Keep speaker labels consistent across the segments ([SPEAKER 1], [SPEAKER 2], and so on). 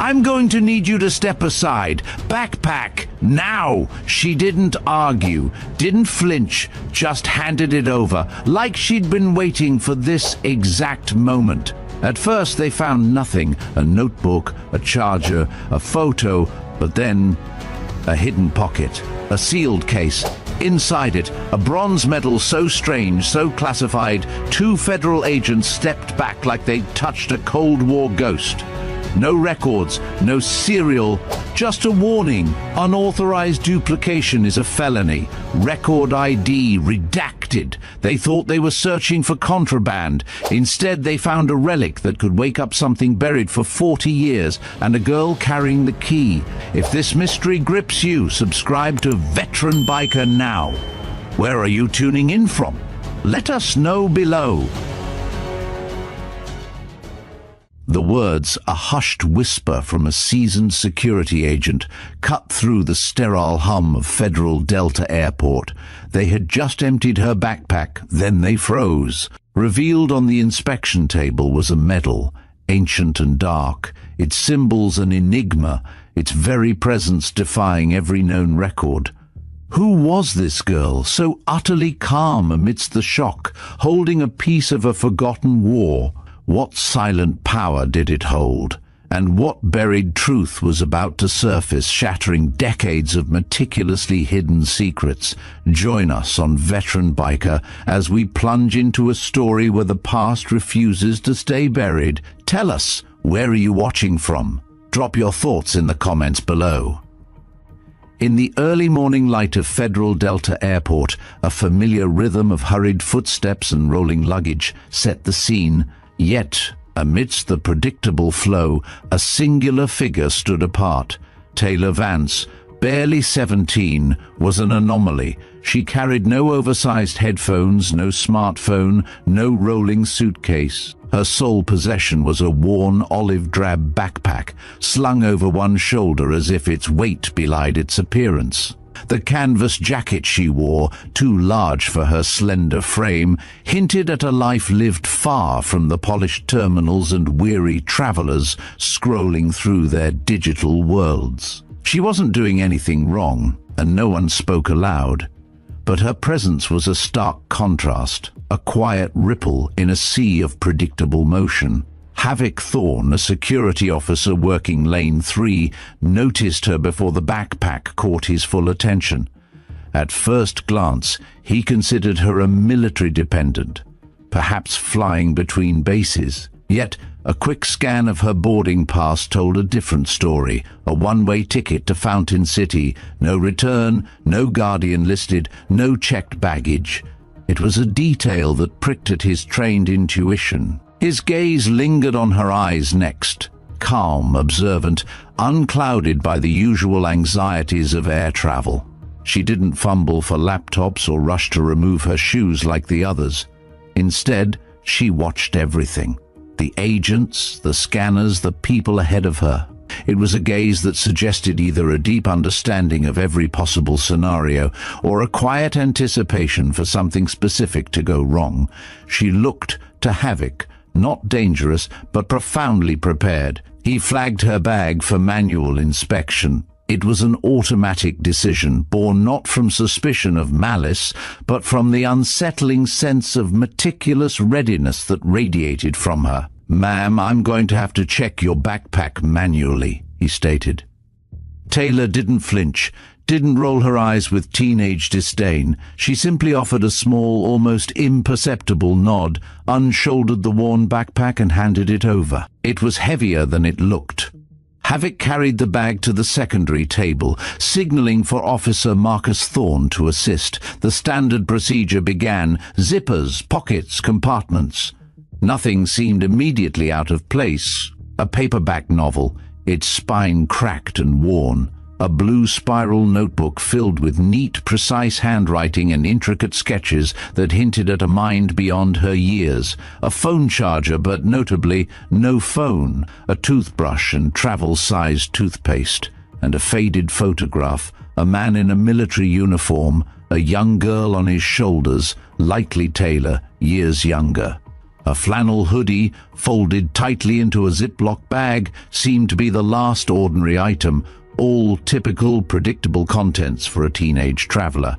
[SPEAKER 1] I'm going to need you to step aside. Backpack, now!" She didn't argue, didn't flinch, just handed it over, like she'd been waiting for this exact moment. At first they found nothing, a notebook, a charger, a photo, but then a hidden pocket, a sealed case. Inside it, a bronze medal so strange, so classified, 2 federal agents stepped back like they'd touched a Cold War ghost. No records, no serial, just a warning. Unauthorized duplication is a felony. Record ID redacted. They thought they were searching for contraband. Instead, they found a relic that could wake up something buried for 40 years and a girl carrying the key. If this mystery grips you, subscribe to Veteran Biker now. Where are you tuning in from? Let us know below. The words, a hushed whisper from a seasoned security agent, cut through the sterile hum of Federal Delta Airport. They had just emptied her backpack, then they froze. Revealed on the inspection table was a medal, ancient and dark, its symbols an enigma, its very presence defying every known record. Who was this girl, so utterly calm amidst the shock, holding a piece of a forgotten war? What silent power did it hold? And what buried truth was about to surface, shattering decades of meticulously hidden secrets? Join us on Veteran Biker as we plunge into a story where the past refuses to stay buried. Tell us, where are you watching from? Drop your thoughts in the comments below. In the early morning light of Federal Delta Airport, a familiar rhythm of hurried footsteps and rolling luggage set the scene. Yet, amidst the predictable flow, a singular figure stood apart. Taylor Vance, barely 17, was an anomaly. She carried no oversized headphones, no smartphone, no rolling suitcase. Her sole possession was a worn olive-drab backpack, slung over one shoulder as if its weight belied its appearance. The canvas jacket she wore, too large for her slender frame, hinted at a life lived far from the polished terminals and weary travelers scrolling through their digital worlds. She wasn't doing anything wrong, and no one spoke aloud. But her presence was a stark contrast, a quiet ripple in a sea of predictable motion. Havoc Thorne, a security officer working Lane 3, noticed her before the backpack caught his full attention. At first glance, he considered her a military dependent, perhaps flying between bases. Yet, a quick scan of her boarding pass told a different story, a one-way ticket to Fountain City, no return, no Guardian listed, no checked baggage. It was a detail that pricked at his trained intuition. His gaze lingered on her eyes next, calm, observant, unclouded by the usual anxieties of air travel. She didn't fumble for laptops or rush to remove her shoes like the others. Instead, she watched everything. The agents, the scanners, the people ahead of her. It was a gaze that suggested either a deep understanding of every possible scenario or a quiet anticipation for something specific to go wrong. She looked to Havoc, not dangerous, but profoundly prepared. He flagged her bag for manual inspection. It was an automatic decision, born not from suspicion of malice, but from the unsettling sense of meticulous readiness that radiated from her. "Ma'am, I'm going to have to check your backpack manually," he stated. Taylor didn't flinch, didn't roll her eyes with teenage disdain. She simply offered a small, almost imperceptible nod, unshouldered the worn backpack and handed it over. It was heavier than it looked. Havoc carried the bag to the secondary table, signaling for Officer Marcus Thorne to assist. The standard procedure began: zippers, pockets, compartments. Nothing seemed immediately out of place. A paperback novel, its spine cracked and worn. A blue spiral notebook filled with neat, precise handwriting and intricate sketches that hinted at a mind beyond her years. A phone charger, but notably no phone. A toothbrush and travel-sized toothpaste. And a faded photograph. A man in a military uniform. A young girl on his shoulders, likely Taylor, years younger. A flannel hoodie, folded tightly into a Ziploc bag, seemed to be the last ordinary item, all typical, predictable contents for a teenage traveler.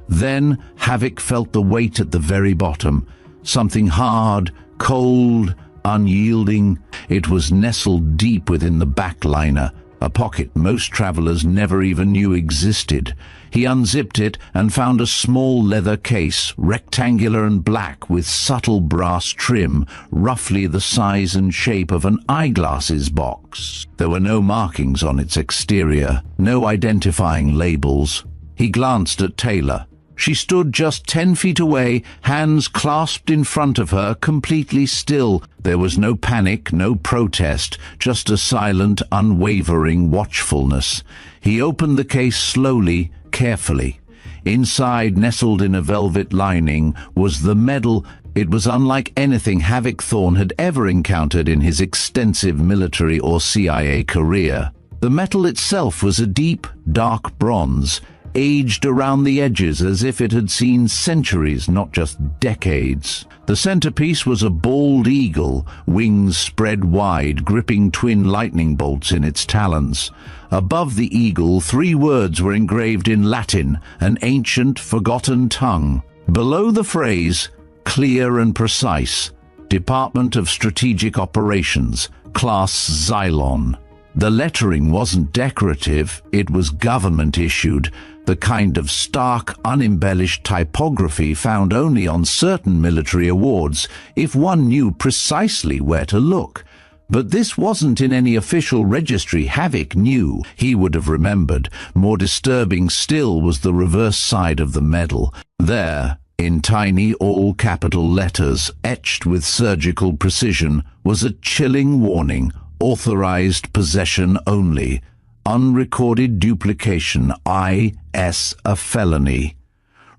[SPEAKER 1] Then Havoc felt the weight at the very bottom, something hard, cold, unyielding. It was nestled deep within the back liner, a pocket most travelers never even knew existed. He unzipped it and found a small leather case, rectangular and black with subtle brass trim, roughly the size and shape of an eyeglasses box. There were no markings on its exterior, no identifying labels. He glanced at Taylor. She stood just 10 feet away, hands clasped in front of her, completely still. There was no panic, no protest, just a silent, unwavering watchfulness. He opened the case slowly, carefully. Inside, nestled in a velvet lining, was the medal. It was unlike anything Havoc Thorne had ever encountered in his extensive military or CIA career. The metal itself was a deep, dark bronze, aged around the edges as if it had seen centuries, not just decades. The centerpiece was a bald eagle, wings spread wide, gripping twin lightning bolts in its talons. Above the eagle, 3 words were engraved in Latin, an ancient, forgotten tongue. Below the phrase, clear and precise, Department of Strategic Operations, Class Xylon. The lettering wasn't decorative, it was government-issued, the kind of stark, unembellished typography found only on certain military awards, if one knew precisely where to look. But this wasn't in any official registry. Havoc knew. He would have remembered. More disturbing still was the reverse side of the medal. There, in tiny all-capital letters, etched with surgical precision, was a chilling warning: authorized possession only. Unrecorded duplication, I.S. a felony.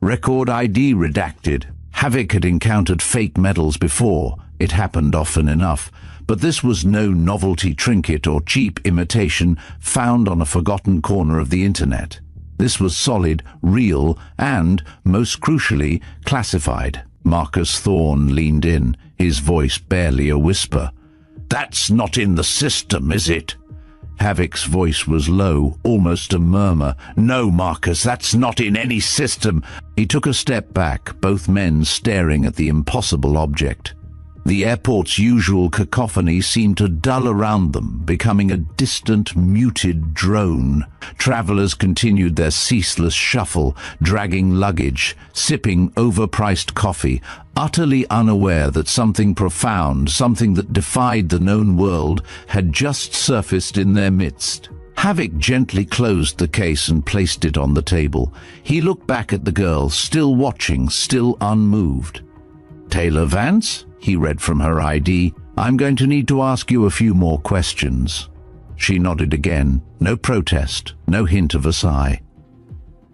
[SPEAKER 1] Record ID redacted. Havoc had encountered fake medals before. It happened often enough. But this was no novelty trinket or cheap imitation found on a forgotten corner of the internet. This was solid, real, and, most crucially, classified. Marcus Thorne leaned in, his voice barely a whisper. "That's not in the system, is it?" Havoc's voice was low, almost a murmur. "No, Marcus, that's not in any system." He took a step back, both men staring at the impossible object. The airport's usual cacophony seemed to dull around them, becoming a distant, muted drone. Travelers continued their ceaseless shuffle, dragging luggage, sipping overpriced coffee, utterly unaware that something profound, something that defied the known world, had just surfaced in their midst. Havoc gently closed the case and placed it on the table. He looked back at the girl, still watching, still unmoved. "Taylor Vance?" He read from her ID. "I'm going to need to ask you a few more questions." She nodded again. No protest, no hint of a sigh.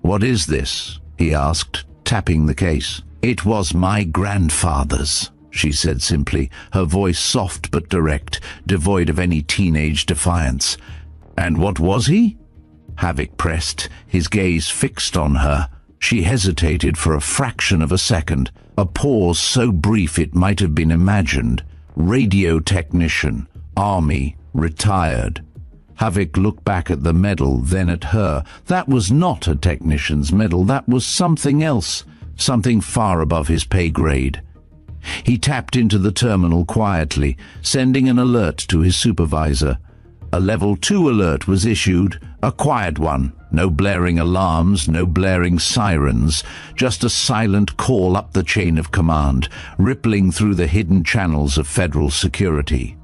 [SPEAKER 1] "What is this?" he asked, tapping the case. "It was my grandfather's," she said simply, her voice soft but direct, devoid of any teenage defiance. "And what was he?" Havoc pressed, his gaze fixed on her. She hesitated for a fraction of a second, a pause so brief it might have been imagined. Radio technician, army, retired. Havoc looked back at the medal, then at her. That was not a technician's medal, that was something else, something far above his pay grade. He tapped into the terminal quietly, sending an alert to his supervisor. A level 2 alert was issued, a quiet one. No blaring alarms, no blaring sirens, just a silent call up the chain of command, rippling through the hidden channels of federal security.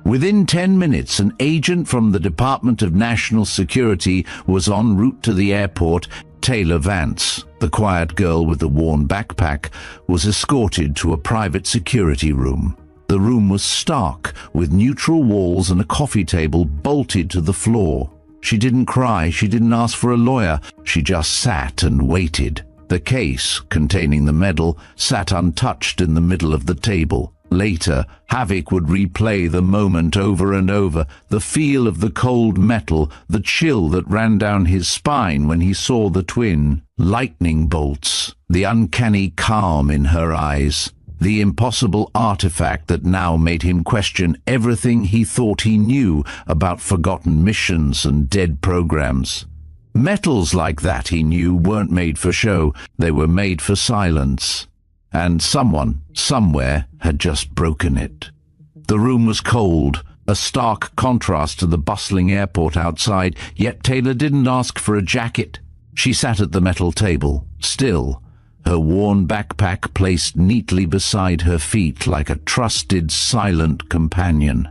[SPEAKER 1] Within 10 minutes, an agent from the Department of National Security was en route to the airport. Taylor Vance, the quiet girl with the worn backpack, was escorted to a private security room. The room was stark, with neutral walls and a coffee table bolted to the floor. She didn't cry, she didn't ask for a lawyer, she just sat and waited. The case, containing the medal, sat untouched in the middle of the table. Later, Havoc would replay the moment over and over, the feel of the cold metal, the chill that ran down his spine when he saw the twin lightning bolts, the uncanny calm in her eyes. the impossible artifact that now made him question everything he thought he knew about forgotten missions and dead programs. Metals like that, he knew, weren't made for show. They were made for silence. And someone, somewhere, had just broken it. The room was cold, a stark contrast to the bustling airport outside, yet Taylor didn't ask for a jacket. She sat at the metal table, still, her worn backpack placed neatly beside her feet like a trusted, silent companion.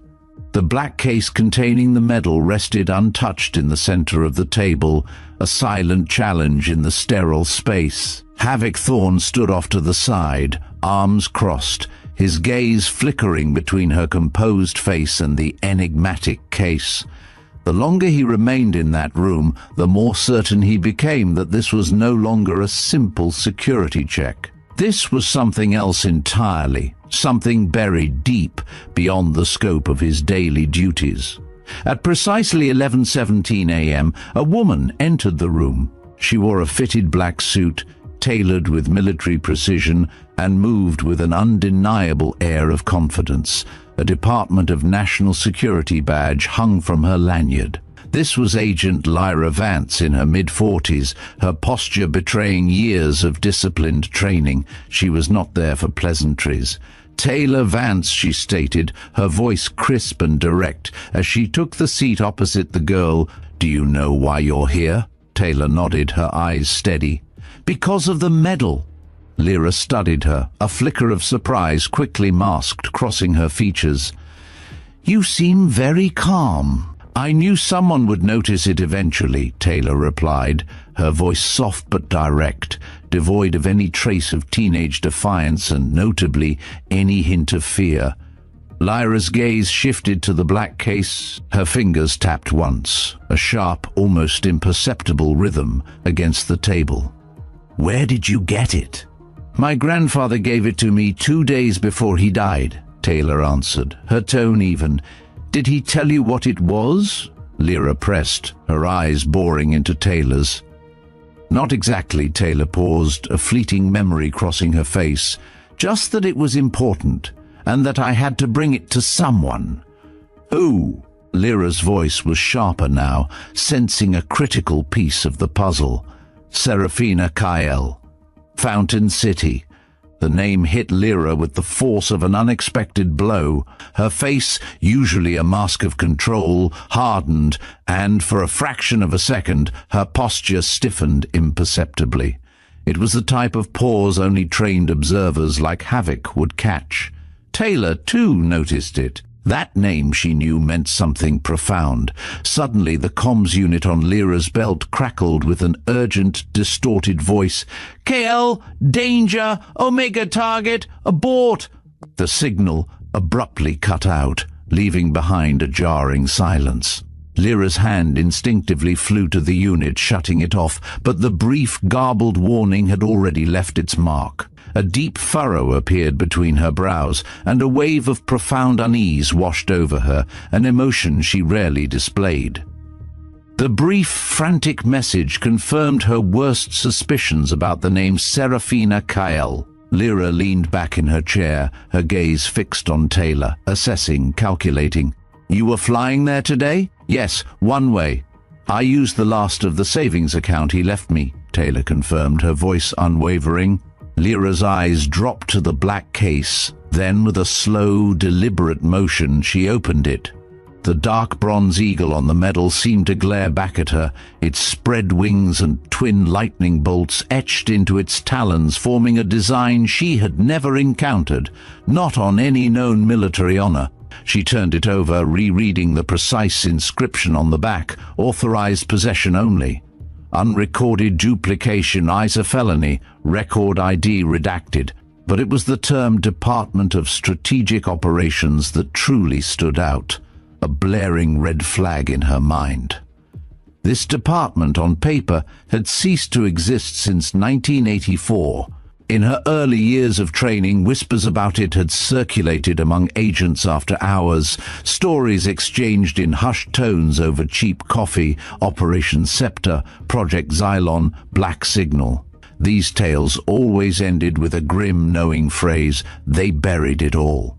[SPEAKER 1] The black case containing the medal rested untouched in the center of the table, a silent challenge in the sterile space. Havoc Thorne stood off to the side, arms crossed, his gaze flickering between her composed face and the enigmatic case. The longer he remained in that room, the more certain he became that this was no longer a simple security check. This was something else entirely, something buried deep beyond the scope of his daily duties. At precisely 11:17 a.m., a woman entered the room. She wore a fitted black suit, tailored with military precision, and moved with an undeniable air of confidence. A Department of National Security badge hung from her lanyard. This was Agent Lyra Vance in her mid-40s, her posture betraying years of disciplined training. She was not there for pleasantries. Taylor Vance, she stated, her voice crisp and direct, as she took the seat opposite the girl. "Do you know why you're here?" Taylor nodded, her eyes steady. "Because of the medal." Lyra studied her, a flicker of surprise quickly masked, crossing her features. "You seem very calm." "I knew someone would notice it eventually," Taylor replied, her voice soft but direct, devoid of any trace of teenage defiance and, notably, any hint of fear. Lyra's gaze shifted to the black case. Her fingers tapped once, a sharp, almost imperceptible rhythm against the table. "Where did you get it?" "My grandfather gave it to me 2 days before he died," Taylor answered, her tone even. "Did he tell you what it was?" Lyra pressed, her eyes boring into Taylor's. "Not exactly," Taylor paused, a fleeting memory crossing her face. "Just that it was important, and that I had to bring it to someone." "Who?" Lyra's voice was sharper now, sensing a critical piece of the puzzle. "Serafina Kyle. Fountain City." The name hit Lyra with the force of an unexpected blow. Her face, usually a mask of control, hardened, and for a fraction of a second, her posture stiffened imperceptibly. It was the type of pause only trained observers like Havoc would catch. Taylor, too, noticed it. That name, she knew, meant something profound. Suddenly, the comms unit on Lyra's belt crackled with an urgent, distorted voice. "KL, danger! Omega target, abort!" The signal abruptly cut out, leaving behind a jarring silence. Lyra's hand instinctively flew to the unit, shutting it off, but the brief, garbled warning had already left its mark. A deep furrow appeared between her brows, and a wave of profound unease washed over her, an emotion she rarely displayed. The brief, frantic message confirmed her worst suspicions about the name Serafina Kyle. Lyra leaned back in her chair, her gaze fixed on Taylor, assessing, calculating. "You were flying there today?" "Yes, one way. I used the last of the savings account he left me," Taylor confirmed, her voice unwavering. Lyra's eyes dropped to the black case. Then, with a slow, deliberate motion, she opened it. The dark bronze eagle on the medal seemed to glare back at her, its spread wings and twin lightning bolts etched into its talons, forming a design she had never encountered, not on any known military honor. She turned it over, rereading the precise inscription on the back, authorized possession only. Unrecorded duplication is a felony, record ID redacted. But it was the term Department of Strategic Operations that truly stood out, a blaring red flag in her mind. This department, on paper, had ceased to exist since 1984. In her early years of training, whispers about it had circulated among agents after hours, stories exchanged in hushed tones over cheap coffee, Operation Scepter, Project Xylon, Black Signal. These tales always ended with a grim, knowing phrase, "They buried it all."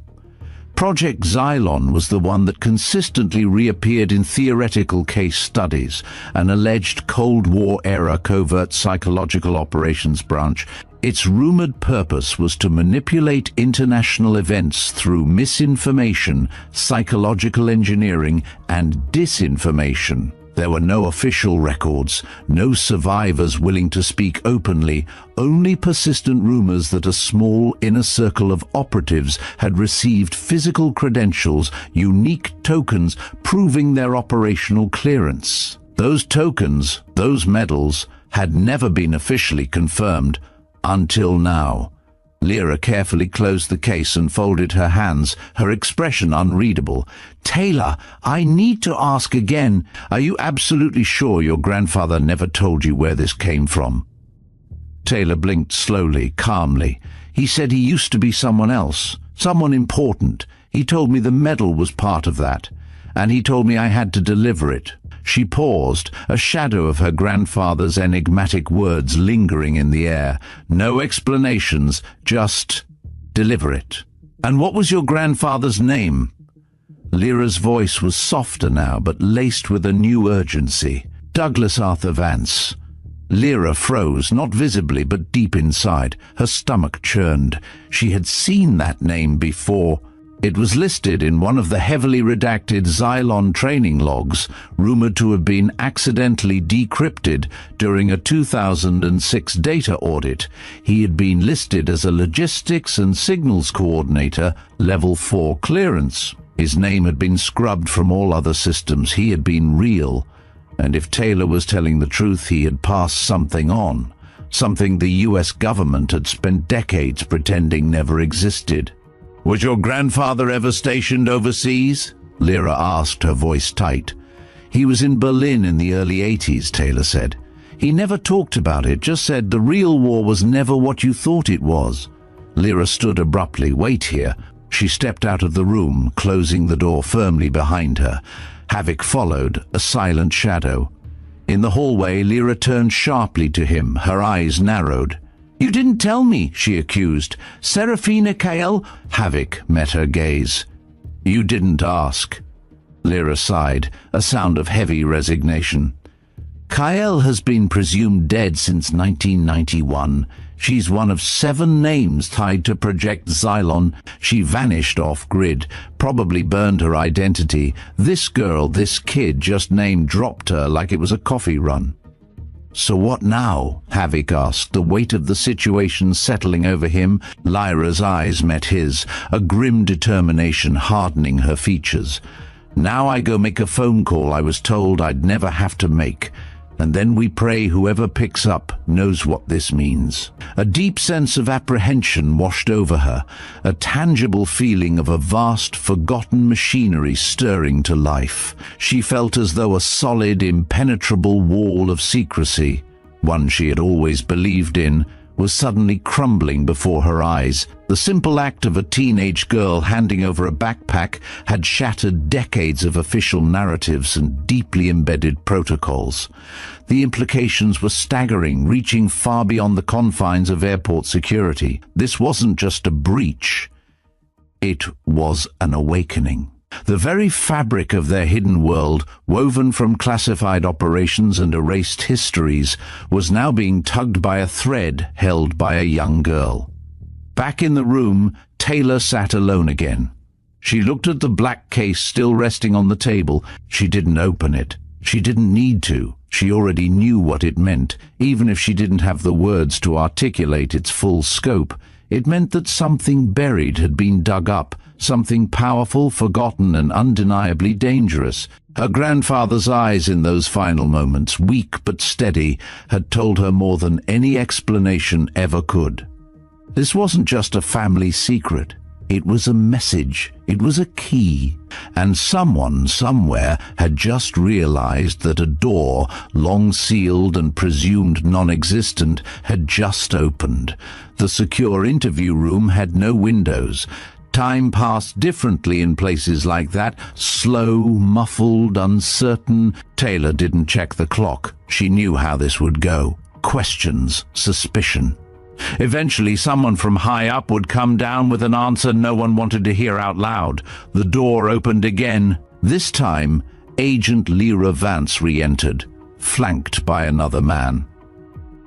[SPEAKER 1] Project Xylon was the one that consistently reappeared in theoretical case studies, an alleged Cold War-era covert psychological operations branch. Its rumored purpose was to manipulate international events through misinformation, psychological engineering, and disinformation. There were no official records, no survivors willing to speak openly, only persistent rumors that a small inner circle of operatives had received physical credentials, unique tokens proving their operational clearance. Those tokens, those medals, had never been officially confirmed until now. Lyra carefully closed the case and folded her hands, her expression unreadable. "Taylor, I need to ask again. Are you absolutely sure your grandfather never told you where this came from?" Taylor blinked slowly, calmly. "He said he used to be someone else, someone important. He told me the medal was part of that, and he told me I had to deliver it." She paused, a shadow of her grandfather's enigmatic words lingering in the air. No explanations, just deliver it. "And what was your grandfather's name?" Lyra's voice was softer now, but laced with a new urgency. "Douglas Arthur Vance." Lyra froze, not visibly, but deep inside. Her stomach churned. She had seen that name before. It was listed in one of the heavily redacted Xylon training logs, rumored to have been accidentally decrypted during a 2006 data audit. He had been listed as a logistics and signals coordinator, level 4 clearance. His name had been scrubbed from all other systems. He had been real. And if Taylor was telling the truth, he had passed something on, something the US government had spent decades pretending never existed. "Was your grandfather ever stationed overseas?" Lyra asked, her voice tight. "He was in Berlin in the early 80s, Taylor said. He never talked about it, just said the real war was never what you thought it was." Lyra stood abruptly. "Wait here." She stepped out of the room, closing the door firmly behind her. Havoc followed, a silent shadow. In the hallway, Lyra turned sharply to him, her eyes narrowed. "You didn't tell me," she accused. "Serafina Kael—" Havoc met her gaze. "You didn't ask." Lyra sighed, a sound of heavy resignation. "Kael has been presumed dead since 1991. She's one of 7 names tied to Project Xylon. She vanished off-grid, probably burned her identity. This girl, this kid, just name-dropped her like it was a coffee run." "So what now?" Havoc asked, the weight of the situation settling over him. Lyra's eyes met his, a grim determination hardening her features. "Now I go make a phone call I was told I'd never have to make. And then we pray whoever picks up knows what this means." A deep sense of apprehension washed over her, a tangible feeling of a vast, forgotten machinery stirring to life. She felt as though a solid, impenetrable wall of secrecy, one she had always believed in, was suddenly crumbling before her eyes. The simple act of a teenage girl handing over a backpack had shattered decades of official narratives and deeply embedded protocols. The implications were staggering, reaching far beyond the confines of airport security. This wasn't just a breach. It was an awakening. The very fabric of their hidden world, woven from classified operations and erased histories, was now being tugged by a thread held by a young girl. Back in the room, Taylor sat alone again. She looked at the black case still resting on the table. She didn't open it. She didn't need to. She already knew what it meant, even if she didn't have the words to articulate its full scope. It meant that something buried had been dug up, something powerful, forgotten, and undeniably dangerous. Her grandfather's eyes in those final moments, weak but steady, had told her more than any explanation ever could. This wasn't just a family secret. It was a message. It was a key. And someone, somewhere, had just realized that a door, long sealed and presumed non-existent, had just opened. The secure interview room had no windows. Time passed differently in places like that, slow, muffled, uncertain. Taylor didn't check the clock. She knew how this would go. questions, suspicion. Eventually, someone from high up would come down with an answer no one wanted to hear out loud. The door opened again. This time, Agent Lyra Vance re-entered, flanked by another man.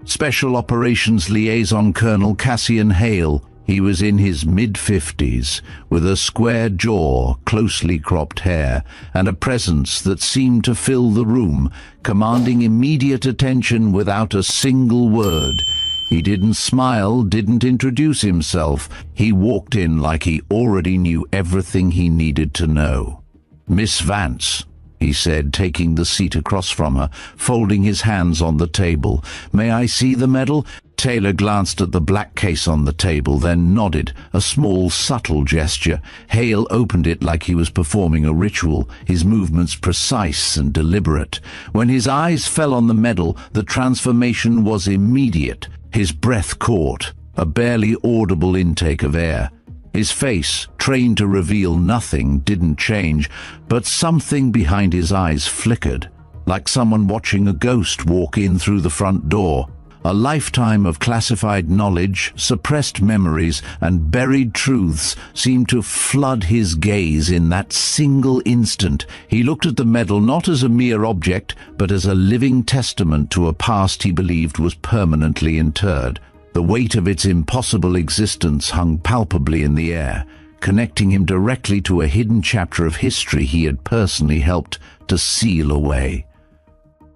[SPEAKER 1] Special Operations Liaison Colonel Cassian Hale. He was in his mid-50s, with a square jaw, closely cropped hair, and a presence that seemed to fill the room, commanding immediate attention without a single word. He didn't smile, didn't introduce himself. He walked in like he already knew everything he needed to know. "Miss Vance," he said, taking the seat across from her, folding his hands on the table. "May I see the medal?" Taylor glanced at the black case on the table, then nodded, a small, subtle gesture. Hale opened it like he was performing a ritual, his movements precise and deliberate. When his eyes fell on the medal, the transformation was immediate. His breath caught, a barely audible intake of air. His face, trained to reveal nothing, didn't change, but something behind his eyes flickered, like someone watching a ghost walk in through the front door. A lifetime of classified knowledge, suppressed memories, and buried truths seemed to flood his gaze in that single instant. He looked at the medal not as a mere object, but as a living testament to a past he believed was permanently interred. The weight of its impossible existence hung palpably in the air, connecting him directly to a hidden chapter of history he had personally helped to seal away.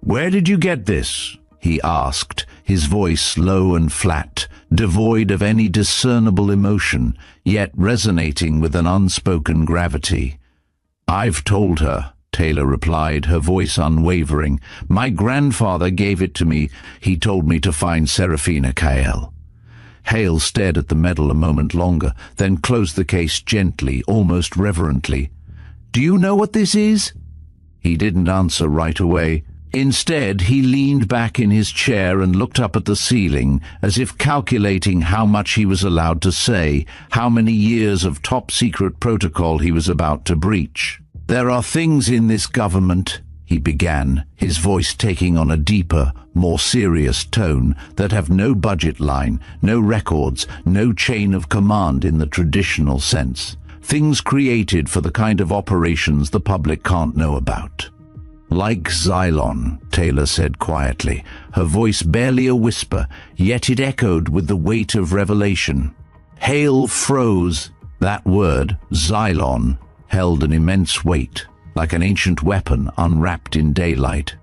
[SPEAKER 1] "Where did you get this?" he asked, his voice low and flat, devoid of any discernible emotion, yet resonating with an unspoken gravity. "I've told her," Taylor replied, her voice unwavering. "My grandfather gave it to me. He told me to find Serafina Kael." Hale stared at the medal a moment longer, then closed the case gently, almost reverently. "Do you know what this is?" He didn't answer right away. Instead, he leaned back in his chair and looked up at the ceiling, as if calculating how much he was allowed to say, how many years of top-secret protocol he was about to breach. "There are things in this government," he began, his voice taking on a deeper, more serious tone, "that have no budget line, no records, no chain of command in the traditional sense. Things created for the kind of operations the public can't know about." "Like Xylon," Taylor said quietly, her voice barely a whisper, yet it echoed with the weight of revelation. Hale froze. That word, Xylon, held an immense weight, like an ancient weapon unwrapped in daylight.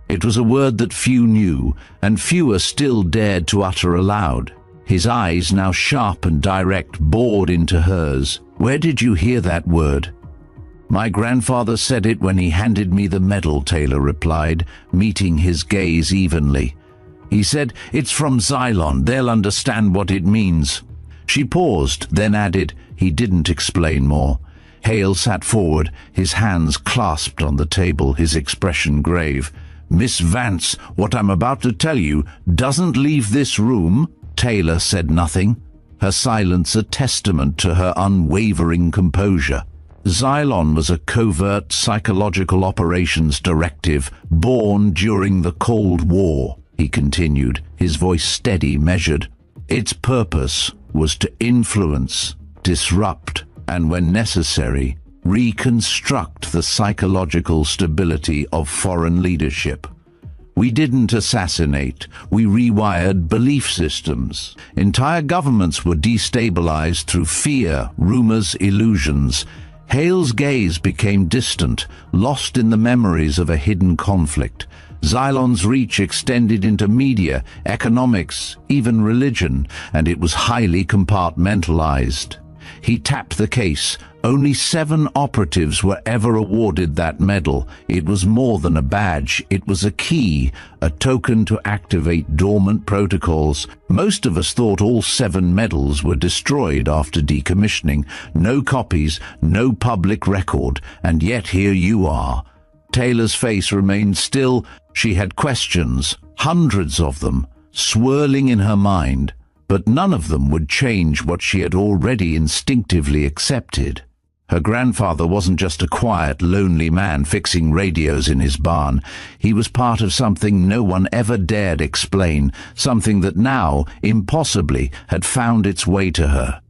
[SPEAKER 1] It was a word that few knew, and fewer still dared to utter aloud. His eyes, now sharp and direct, bored into hers. "Where did you hear that word?" "My grandfather said it when he handed me the medal," Taylor replied, meeting his gaze evenly. "He said, 'It's from Xylon. They'll understand what it means.'" She paused, then added, "He didn't explain more." Hale sat forward, his hands clasped on the table, his expression grave. "Miss Vance, what I'm about to tell you doesn't leave this room." Taylor said nothing, her silence a testament to her unwavering composure. Xylon was a covert psychological operations directive born during the Cold War, he continued, his voice steady, measured. Its purpose was to influence, disrupt, and when necessary, reconstruct the psychological stability of foreign leadership. We didn't assassinate, we rewired belief systems. Entire governments were destabilized through fear, rumors, illusions. Hale's gaze became distant, lost in the memories of a hidden conflict. Xylon's reach extended into media, economics, even religion, and it was highly compartmentalized. He tapped the case. Only 7 operatives were ever awarded that medal. It was more than a badge. It was a key, a token to activate dormant protocols. Most of us thought all 7 medals were destroyed after decommissioning. No copies, no public record, and yet here you are. Taylor's face remained still. She had questions, hundreds of them, swirling in her mind, but none of them would change what she had already instinctively accepted. Her grandfather wasn't just a quiet, lonely man fixing radios in his barn. He was part of something no one ever dared explain, something that now, impossibly, had found its way to her.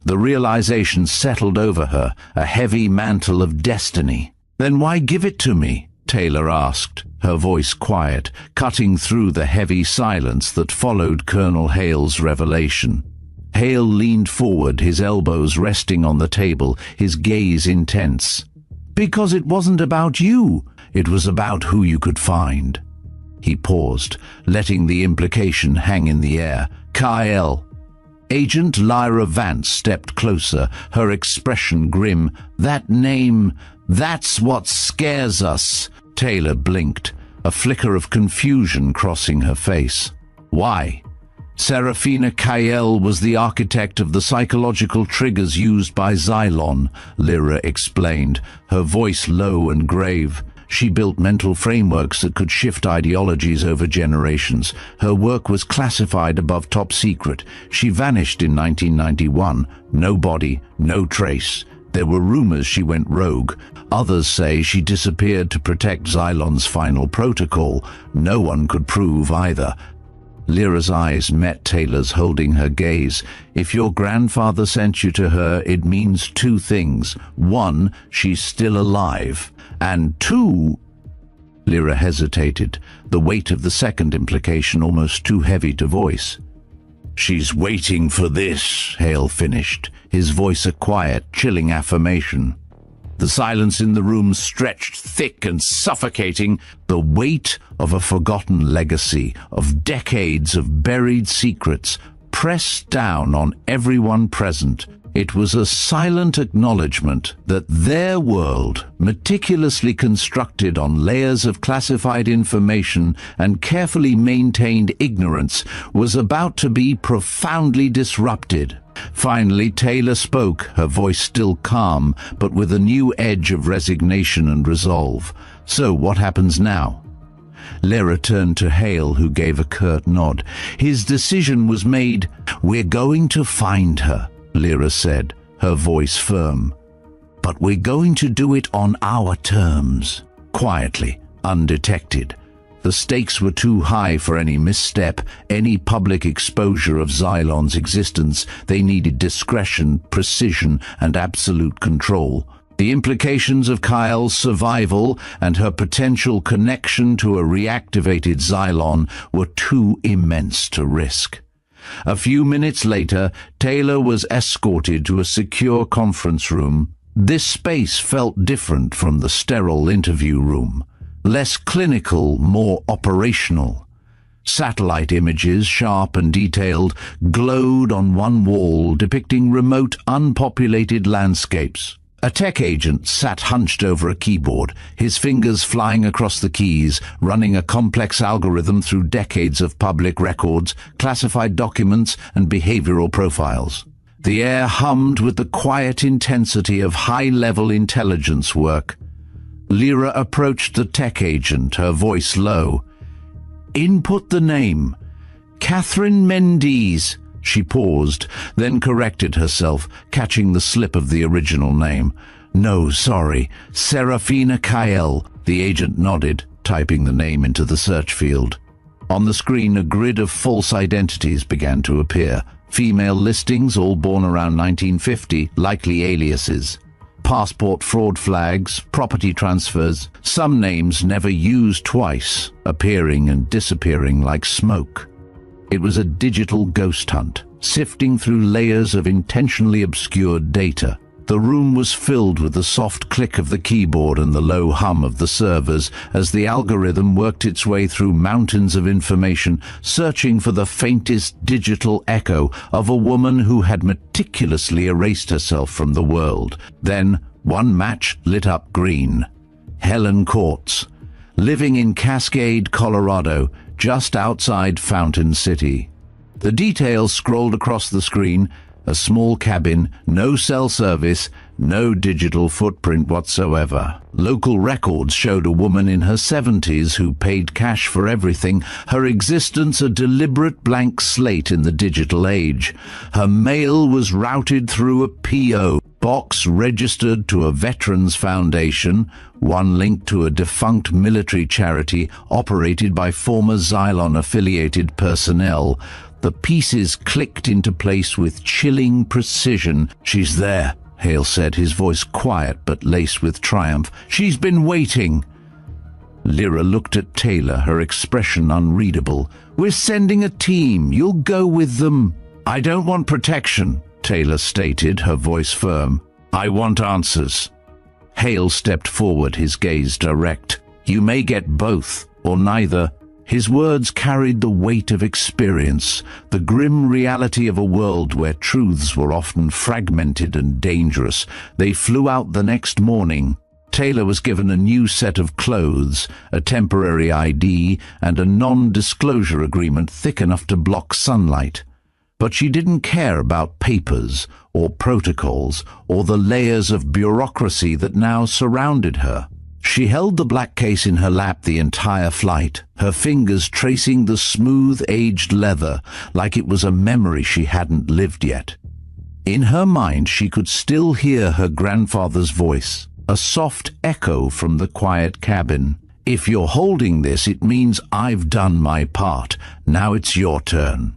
[SPEAKER 1] The realization settled over her, a heavy mantle of destiny. "Then why give it to me?" Taylor asked, her voice quiet, cutting through the heavy silence that followed Colonel Hale's revelation. Hale leaned forward, his elbows resting on the table, his gaze intense. "Because it wasn't about you. It was about who you could find." He paused, letting the implication hang in the air. "Kyle." Agent Lyra Vance stepped closer, her expression grim. "That name, that's what scares us." Taylor blinked, a flicker of confusion crossing her face. "Why?" "Serafina Kyle was the architect of the psychological triggers used by Xylon," Lyra explained, her voice low and grave. "She built mental frameworks that could shift ideologies over generations. Her work was classified above top secret. She vanished in 1991. No body, no trace. There were rumors she went rogue. Others say she disappeared to protect Xylon's final protocol. No one could prove either." Lyra's eyes met Taylor's, holding her gaze. "If your grandfather sent you to her, it means two things. One, she's still alive. And two—" Lyra hesitated, the weight of the second implication almost too heavy to voice. "She's waiting for this," Hale finished, his voice a quiet, chilling affirmation. The silence in the room stretched thick and suffocating, the weight of a forgotten legacy, of decades of buried secrets, pressed down on everyone present. It was a silent acknowledgement that their world, meticulously constructed on layers of classified information and carefully maintained ignorance, was about to be profoundly disrupted. Finally, Taylor spoke, her voice still calm, but with a new edge of resignation and resolve. "So what happens now?" Lyra turned to Hale, who gave a curt nod. His decision was made. "We're going to find her," Lyra said, her voice firm. "But we're going to do it on our terms." Quietly, undetected. The stakes were too high for any misstep, any public exposure of Xylon's existence. They needed discretion, precision, and absolute control. The implications of Kyle's survival and her potential connection to a reactivated Xylon were too immense to risk. A few minutes later, Taylor was escorted to a secure conference room. This space felt different from the sterile interview room. Less clinical, more operational. Satellite images, sharp and detailed, glowed on one wall, depicting remote, unpopulated landscapes. A tech agent sat hunched over a keyboard, his fingers flying across the keys, running a complex algorithm through decades of public records, classified documents, and behavioral profiles. The air hummed with the quiet intensity of high-level intelligence work. Lyra approached the tech agent, her voice low. "Input the name. Catherine Mendes." She paused, then corrected herself, catching the slip of the original name. "No, sorry. Serafina Kyle." The agent nodded, typing the name into the search field. On the screen, a grid of false identities began to appear. Female listings, all born around 1950, likely aliases. Passport fraud flags, property transfers, some names never used twice, appearing and disappearing like smoke. It was a digital ghost hunt, sifting through layers of intentionally obscured data. The room was filled with the soft click of the keyboard and the low hum of the servers as the algorithm worked its way through mountains of information, searching for the faintest digital echo of a woman who had meticulously erased herself from the world. Then, one match lit up green. Helen Courts, living in Cascade, Colorado, just outside Fountain City. The details scrolled across the screen. A small cabin, no cell service, no digital footprint whatsoever. Local records showed a woman in her 70s who paid cash for everything, her existence a deliberate blank slate in the digital age. Her mail was routed through a PO box registered to a veterans foundation, one linked to a defunct military charity operated by former Xylon-affiliated personnel. The pieces clicked into place with chilling precision. "She's there," Hale said, his voice quiet but laced with triumph. "She's been waiting." Lyra looked at Taylor, her expression unreadable. "We're sending a team. You'll go with them." "I don't want protection," Taylor stated, her voice firm. "I want answers." Hale stepped forward, his gaze direct. "You may get both, or neither." His words carried the weight of experience, the grim reality of a world where truths were often fragmented and dangerous. They flew out the next morning. Taylor was given a new set of clothes, a temporary ID, and a non-disclosure agreement thick enough to block sunlight. But she didn't care about papers or protocols or the layers of bureaucracy that now surrounded her. She held the black case in her lap the entire flight, her fingers tracing the smooth, aged leather like it was a memory she hadn't lived yet. In her mind, she could still hear her grandfather's voice, a soft echo from the quiet cabin. "If you're holding this, it means I've done my part. Now it's your turn."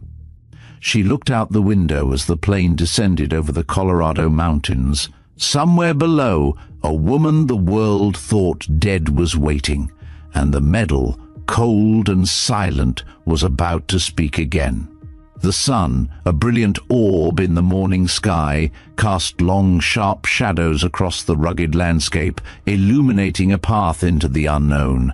[SPEAKER 1] She looked out the window as the plane descended over the Colorado mountains. Somewhere below, a woman the world thought dead was waiting, and the medal, cold and silent, was about to speak again. The sun, a brilliant orb in the morning sky, cast long, sharp shadows across the rugged landscape, illuminating a path into the unknown.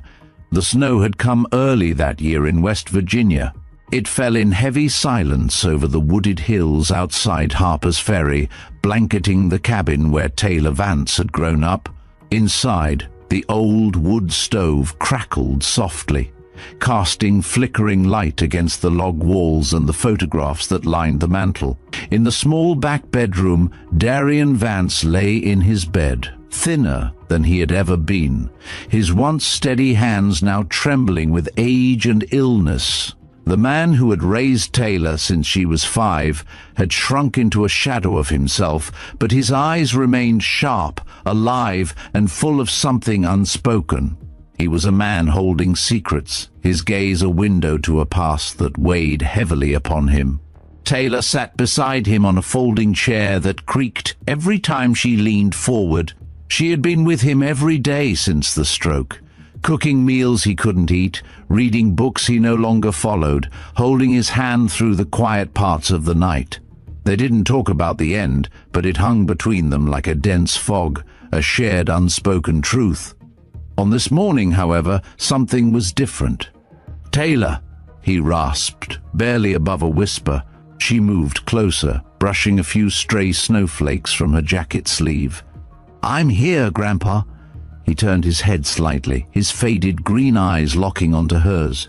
[SPEAKER 1] The snow had come early that year in West Virginia. It fell in heavy silence over the wooded hills outside Harper's Ferry, blanketing the cabin where Taylor Vance had grown up. Inside, the old wood stove crackled softly, casting flickering light against the log walls and the photographs that lined the mantel. In the small back bedroom, Darian Vance lay in his bed, thinner than he had ever been, his once steady hands now trembling with age and illness. The man who had raised Taylor since she was 5 had shrunk into a shadow of himself, but his eyes remained sharp, alive, and full of something unspoken. He was a man holding secrets, his gaze a window to a past that weighed heavily upon him. Taylor sat beside him on a folding chair that creaked every time she leaned forward. She had been with him every day since the stroke, cooking meals he couldn't eat, reading books he no longer followed, holding his hand through the quiet parts of the night. They didn't talk about the end, but it hung between them like a dense fog, a shared unspoken truth. On this morning, however, something was different. "Taylor," he rasped, barely above a whisper. She moved closer, brushing a few stray snowflakes from her jacket sleeve. "I'm here, Grandpa." He turned his head slightly, his faded green eyes locking onto hers.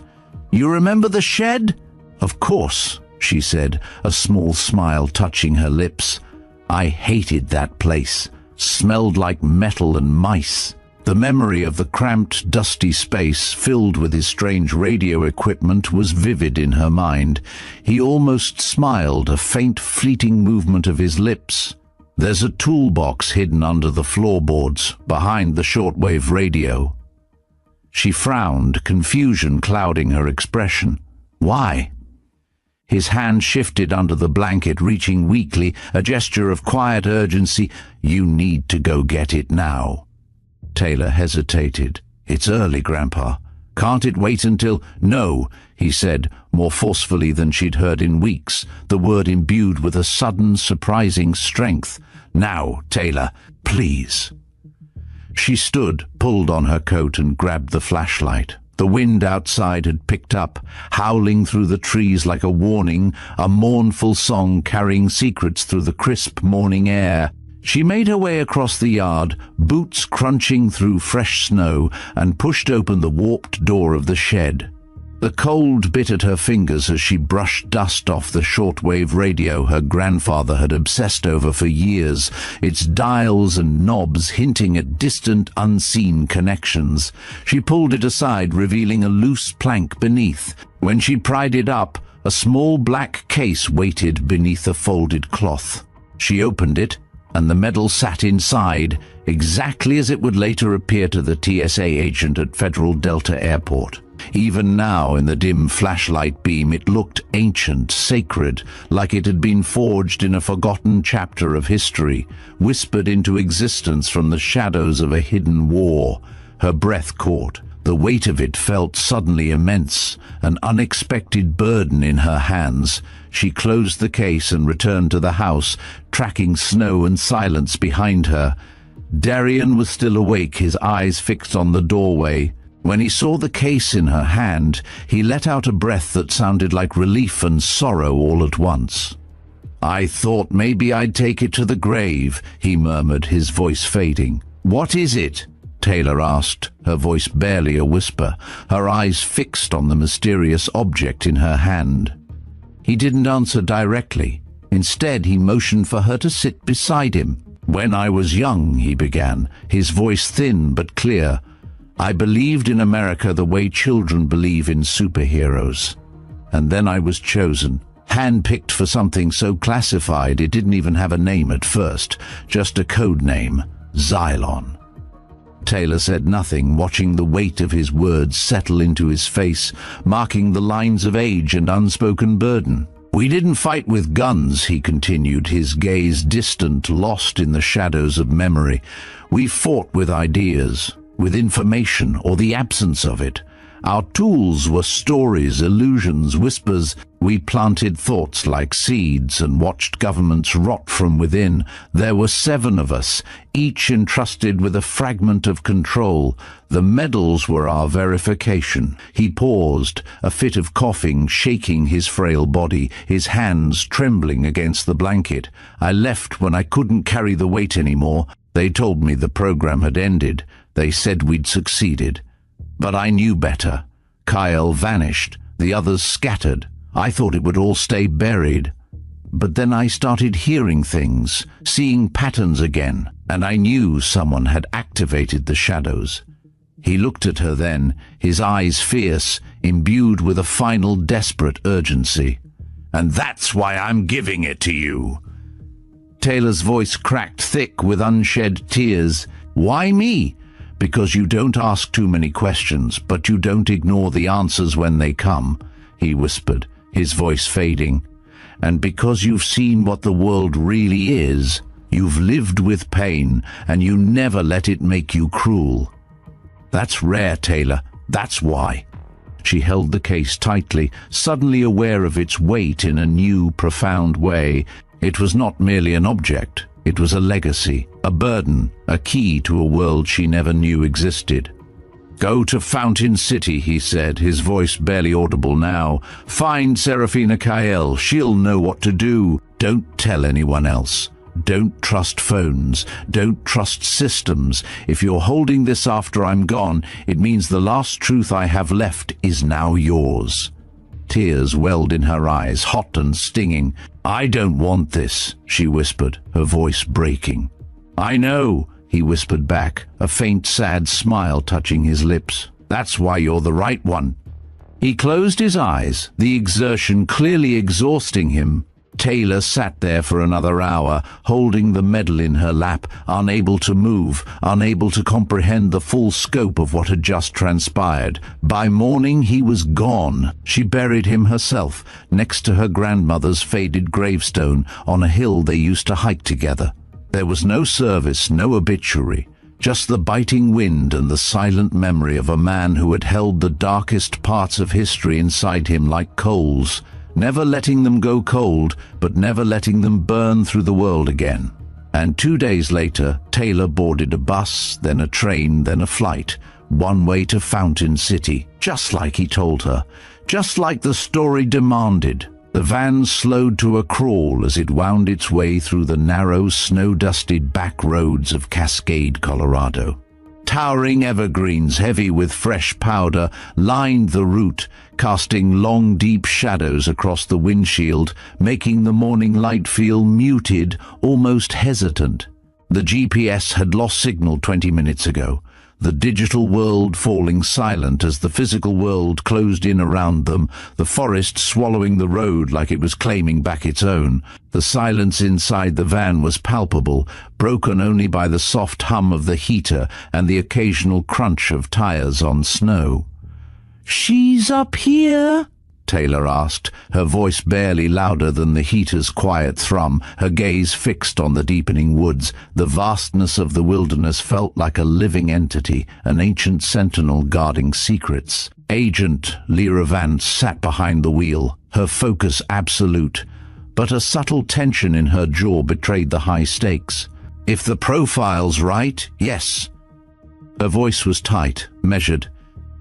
[SPEAKER 1] "You remember the shed?" "Of course," she said, a small smile touching her lips. "I hated that place. Smelled like metal and mice." The memory of the cramped, dusty space filled with his strange radio equipment was vivid in her mind. He almost smiled, a faint, fleeting movement of his lips. "There's a toolbox hidden under the floorboards, behind the shortwave radio." She frowned, confusion clouding her expression. "Why?" His hand shifted under the blanket, reaching weakly, a gesture of quiet urgency. "You need to go get it now." Taylor hesitated. "It's early, Grandpa. Can't it wait until—" "No," he said, more forcefully than she'd heard in weeks, the word imbued with a sudden, surprising strength. "Now, Taylor, please." She stood, pulled on her coat, and grabbed the flashlight. The wind outside had picked up, howling through the trees like a warning, a mournful song carrying secrets through the crisp morning air. She made her way across the yard, boots crunching through fresh snow, and pushed open the warped door of the shed. The cold bit at her fingers as she brushed dust off the shortwave radio her grandfather had obsessed over for years, its dials and knobs hinting at distant, unseen connections. She pulled it aside, revealing a loose plank beneath. When she pried it up, a small black case waited beneath a folded cloth. She opened it, and the medal sat inside, exactly as it would later appear to the TSA agent at Federal Delta Airport. Even now, in the dim flashlight beam, it looked ancient, sacred, like it had been forged in a forgotten chapter of history, whispered into existence from the shadows of a hidden war. Her breath caught. The weight of it felt suddenly immense, an unexpected burden in her hands. She closed the case and returned to the house, tracking snow and silence behind her. Darian was still awake, his eyes fixed on the doorway. When he saw the case in her hand, he let out a breath that sounded like relief and sorrow all at once. "I thought maybe I'd take it to the grave," he murmured, his voice fading. "What is it?" Taylor asked, her voice barely a whisper, her eyes fixed on the mysterious object in her hand. He didn't answer directly. Instead, he motioned for her to sit beside him. "When I was young," he began, his voice thin but clear, "I believed in America the way children believe in superheroes. And then I was chosen, handpicked for something so classified it didn't even have a name at first, just a code name, Xylon." Taylor said nothing, watching the weight of his words settle into his face, marking the lines of age and unspoken burden. "We didn't fight with guns," he continued, his gaze distant, lost in the shadows of memory. "We fought with ideas, with information, or the absence of it. Our tools were stories, illusions, whispers. We planted thoughts like seeds and watched governments rot from within. There were 7 of us, each entrusted with a fragment of control. The medals were our verification." He paused, a fit of coughing shaking his frail body, his hands trembling against the blanket. "I left when I couldn't carry the weight anymore. They told me the program had ended. They said we'd succeeded. But I knew better. Kyle vanished. The others scattered. I thought it would all stay buried. But then I started hearing things, seeing patterns again, and I knew someone had activated the shadows." He looked at her then, his eyes fierce, imbued with a final desperate urgency. "And that's why I'm giving it to you." Taylor's voice cracked thick with unshed tears. "Why me?" "Because you don't ask too many questions, but you don't ignore the answers when they come," he whispered, his voice fading. "And because you've seen what the world really is. You've lived with pain, and you never let it make you cruel. That's rare, Taylor. That's why." She held the case tightly, suddenly aware of its weight in a new, profound way. It was not merely an object. It was a legacy, a burden, a key to a world she never knew existed. "Go to Fountain City," he said, his voice barely audible now. "Find Serafina Kyle. She'll know what to do. Don't tell anyone else. Don't trust phones. Don't trust systems. If you're holding this after I'm gone, it means the last truth I have left is now yours." Tears welled in her eyes, hot and stinging. "I don't want this," she whispered, her voice breaking. "I know," he whispered back, a faint, sad smile touching his lips. "That's why you're the right one." He closed his eyes, the exertion clearly exhausting him. Taylor sat there for another hour, holding the medal in her lap, unable to move, unable to comprehend the full scope of what had just transpired. By morning he was gone. She buried him herself, next to her grandmother's faded gravestone, on a hill they used to hike together. There was no service, no obituary, just the biting wind and the silent memory of a man who had held the darkest parts of history inside him like coals, never letting them go cold, but never letting them burn through the world again. And 2 days later, Taylor boarded a bus, then a train, then a flight, one way to Fountain City, just like he told her, just like the story demanded. The van slowed to a crawl as it wound its way through the narrow, snow-dusted back roads of Cascade, Colorado. Towering evergreens, heavy with fresh powder, lined the route, casting long, deep shadows across the windshield, making the morning light feel muted, almost hesitant. The GPS had lost signal 20 minutes ago. the digital world falling silent as the physical world closed in around them, the forest swallowing the road like it was claiming back its own. The silence inside the van was palpable, broken only by the soft hum of the heater and the occasional crunch of tires on snow. "She's up here?" Taylor asked, her voice barely louder than the heater's quiet thrum, her gaze fixed on the deepening woods. The vastness of the wilderness felt like a living entity, an ancient sentinel guarding secrets. Agent Lyra Vance sat behind the wheel, her focus absolute, but a subtle tension in her jaw betrayed the high stakes. "If the profile's right, yes." Her voice was tight, measured.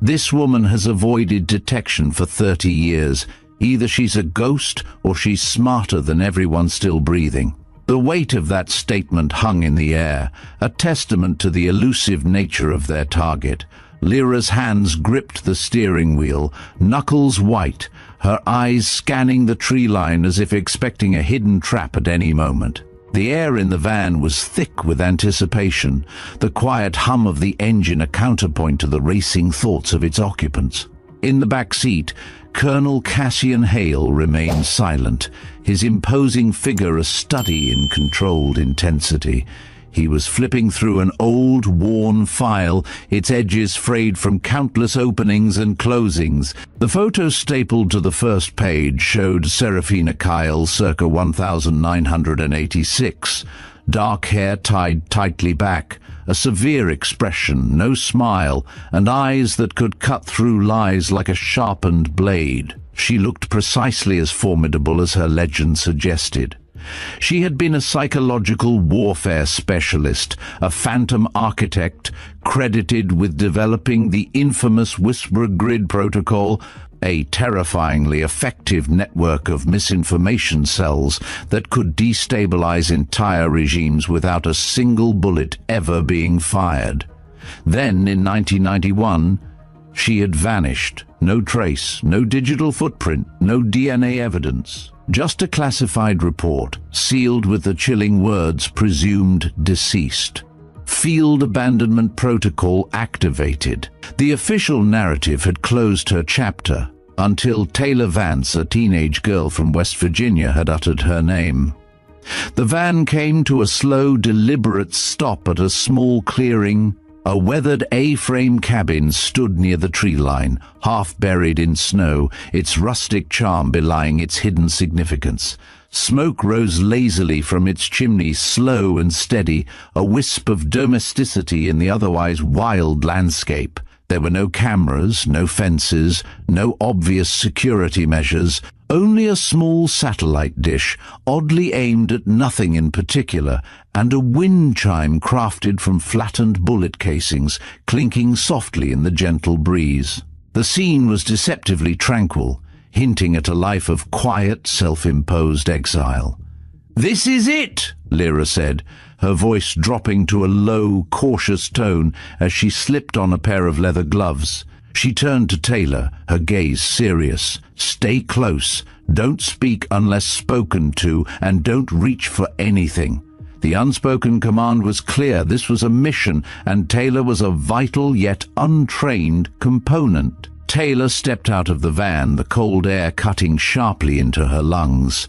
[SPEAKER 1] "This woman has avoided detection for 30 years. Either she's a ghost or she's smarter than everyone still breathing." The weight of that statement hung in the air, a testament to the elusive nature of their target. Lyra's hands gripped the steering wheel, knuckles white, her eyes scanning the tree line as if expecting a hidden trap at any moment. The air in the van was thick with anticipation, the quiet hum of the engine a counterpoint to the racing thoughts of its occupants. In the back seat, Colonel Cassian Hale remained silent, his imposing figure a study in controlled intensity. He was flipping through an old, worn file, its edges frayed from countless openings and closings. The photo stapled to the first page showed Serafina Kyle circa 1986. Dark hair tied tightly back, a severe expression, no smile, and eyes that could cut through lies like a sharpened blade. She looked precisely as formidable as her legend suggested. She had been a psychological warfare specialist, a phantom architect credited with developing the infamous Whisper Grid protocol, a terrifyingly effective network of misinformation cells that could destabilize entire regimes without a single bullet ever being fired. Then, in 1991, she had vanished. No trace, no digital footprint, no DNA evidence. Just a classified report, sealed with the chilling words "presumed deceased." Field abandonment protocol activated. The official narrative had closed her chapter, until Taylor Vance, a teenage girl from West Virginia, had uttered her name. The van came to a slow, deliberate stop at a small clearing. A weathered A-frame cabin stood near the tree line, half buried in snow, its rustic charm belying its hidden significance. Smoke rose lazily from its chimney, slow and steady, a wisp of domesticity in the otherwise wild landscape. There were no cameras, no fences, no obvious security measures, only a small satellite dish, oddly aimed at nothing in particular, and a wind chime crafted from flattened bullet casings, clinking softly in the gentle breeze. The scene was deceptively tranquil, hinting at a life of quiet, self-imposed exile. "This is it," Lyra said, her voice dropping to a low, cautious tone as she slipped on a pair of leather gloves. She turned to Taylor, her gaze serious. "Stay close, don't speak unless spoken to, and don't reach for anything." The unspoken command was clear. This was a mission, and Taylor was a vital yet untrained component. Taylor stepped out of the van, the cold air cutting sharply into her lungs.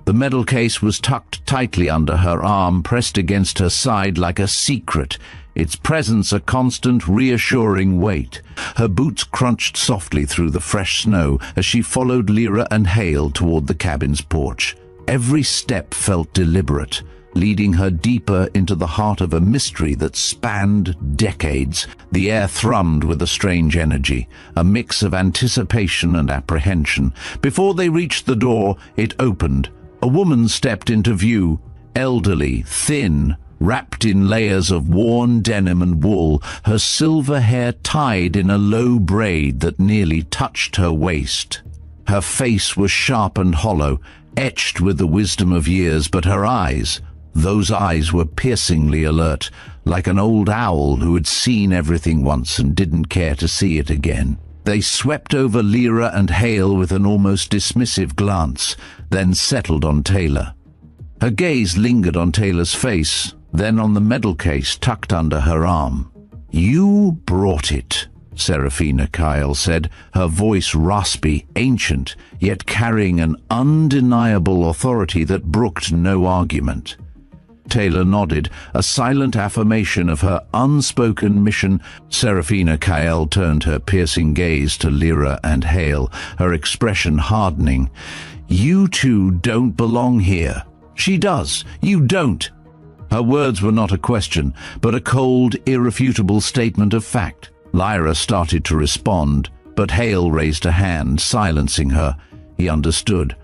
[SPEAKER 1] The metal case was tucked tightly under her arm, pressed against her side like a secret, its presence a constant, reassuring weight. Her boots crunched softly through the fresh snow as she followed Lyra and Hale toward the cabin's porch. Every step felt deliberate, leading her deeper into the heart of a mystery that spanned decades. The air thrummed with a strange energy, a mix of anticipation and apprehension. Before they reached the door, it opened. A woman stepped into view, elderly, thin, wrapped in layers of worn denim and wool, her silver hair tied in a low braid that nearly touched her waist. Her face was sharp and hollow, etched with the wisdom of years, but her eyes, those eyes were piercingly alert, like an old owl who had seen everything once and didn't care to see it again. They swept over Lyra and Hale with an almost dismissive glance, then settled on Taylor. Her gaze lingered on Taylor's face, then on the medal case tucked under her arm. "You brought it," Serafina Kyle said, her voice raspy, ancient, yet carrying an undeniable authority that brooked no argument. Taylor nodded, a silent affirmation of her unspoken mission. Serafina Kyle turned her piercing gaze to Lyra and Hale, her expression hardening. "You two don't belong here." "She does. You don't." Her words were not a question, but a cold, irrefutable statement of fact. Lyra started to respond, but Hale raised a hand, silencing her. He understood.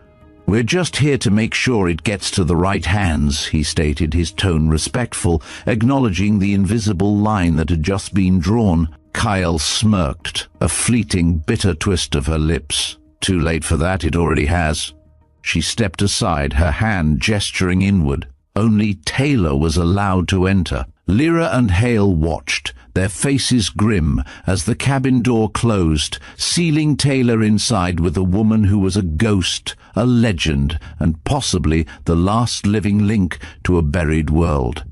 [SPEAKER 1] "We're just here to make sure it gets to the right hands," he stated, his tone respectful, acknowledging the invisible line that had just been drawn. Kyle smirked, a fleeting, bitter twist of her lips. "Too late for that, it already has." She stepped aside, her hand gesturing inward. Only Taylor was allowed to enter. Lyra and Hale watched, their faces grim, as the cabin door closed, sealing Taylor inside with a woman who was a ghost, a legend, and possibly the last living link to a buried world.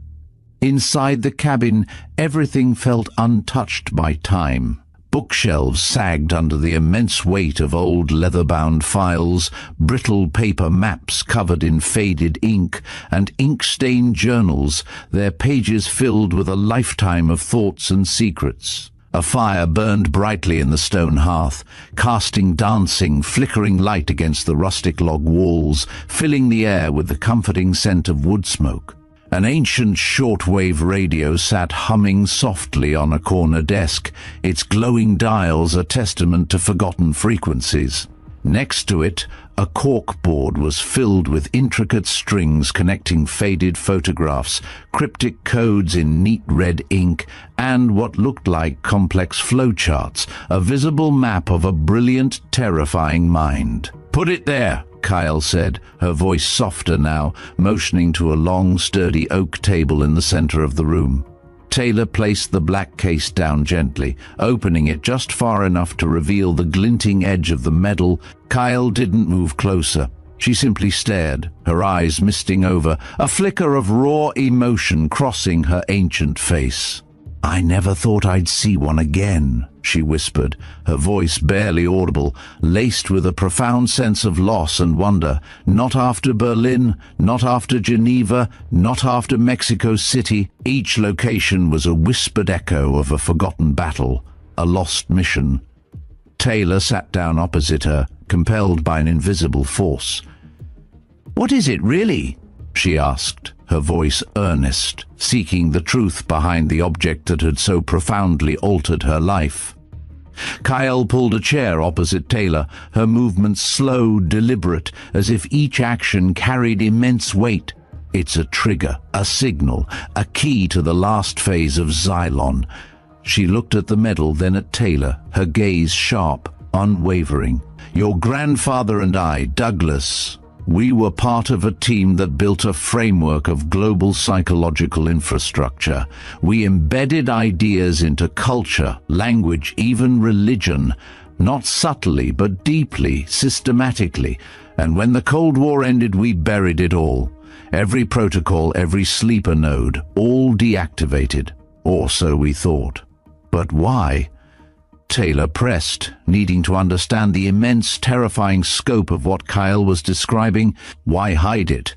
[SPEAKER 1] Inside the cabin, everything felt untouched by time. Bookshelves sagged under the immense weight of old leather-bound files, brittle paper maps covered in faded ink, and ink-stained journals, their pages filled with a lifetime of thoughts and secrets. A fire burned brightly in the stone hearth, casting dancing, flickering light against the rustic log walls, filling the air with the comforting scent of wood smoke. An ancient shortwave radio sat humming softly on a corner desk, its glowing dials a testament to forgotten frequencies. Next to it, a corkboard was filled with intricate strings connecting faded photographs, cryptic codes in neat red ink, and what looked like complex flowcharts, a visible map of a brilliant, terrifying mind. "Put it there," Kyle said, her voice softer now, motioning to a long, sturdy oak table in the center of the room. Taylor placed the black case down gently, opening it just far enough to reveal the glinting edge of the metal. Kyle didn't move closer. She simply stared, her eyes misting over, a flicker of raw emotion crossing her ancient face. "I never thought I'd see one again," she whispered, her voice barely audible, laced with a profound sense of loss and wonder. "Not after Berlin, not after Geneva, not after Mexico City." Each location was a whispered echo of a forgotten battle, a lost mission. Taylor sat down opposite her, compelled by an invisible force. "What is it, really?" she asked, her voice earnest, seeking the truth behind the object that had so profoundly altered her life. Kyle pulled a chair opposite Taylor, her movements slow, deliberate, as if each action carried immense weight. "It's a trigger, a signal, a key to the last phase of Xylon." She looked at the medal, then at Taylor, her gaze sharp, unwavering. "Your grandfather and I, Douglas, we were part of a team that built a framework of global psychological infrastructure. We embedded ideas into culture, language, even religion, not subtly but deeply, systematically. And when the Cold War ended, we buried it all. Every protocol, every sleeper node, all deactivated. Or so we thought. But why?" Taylor pressed, needing to understand the immense, terrifying scope of what Kyle was describing. "Why hide it?"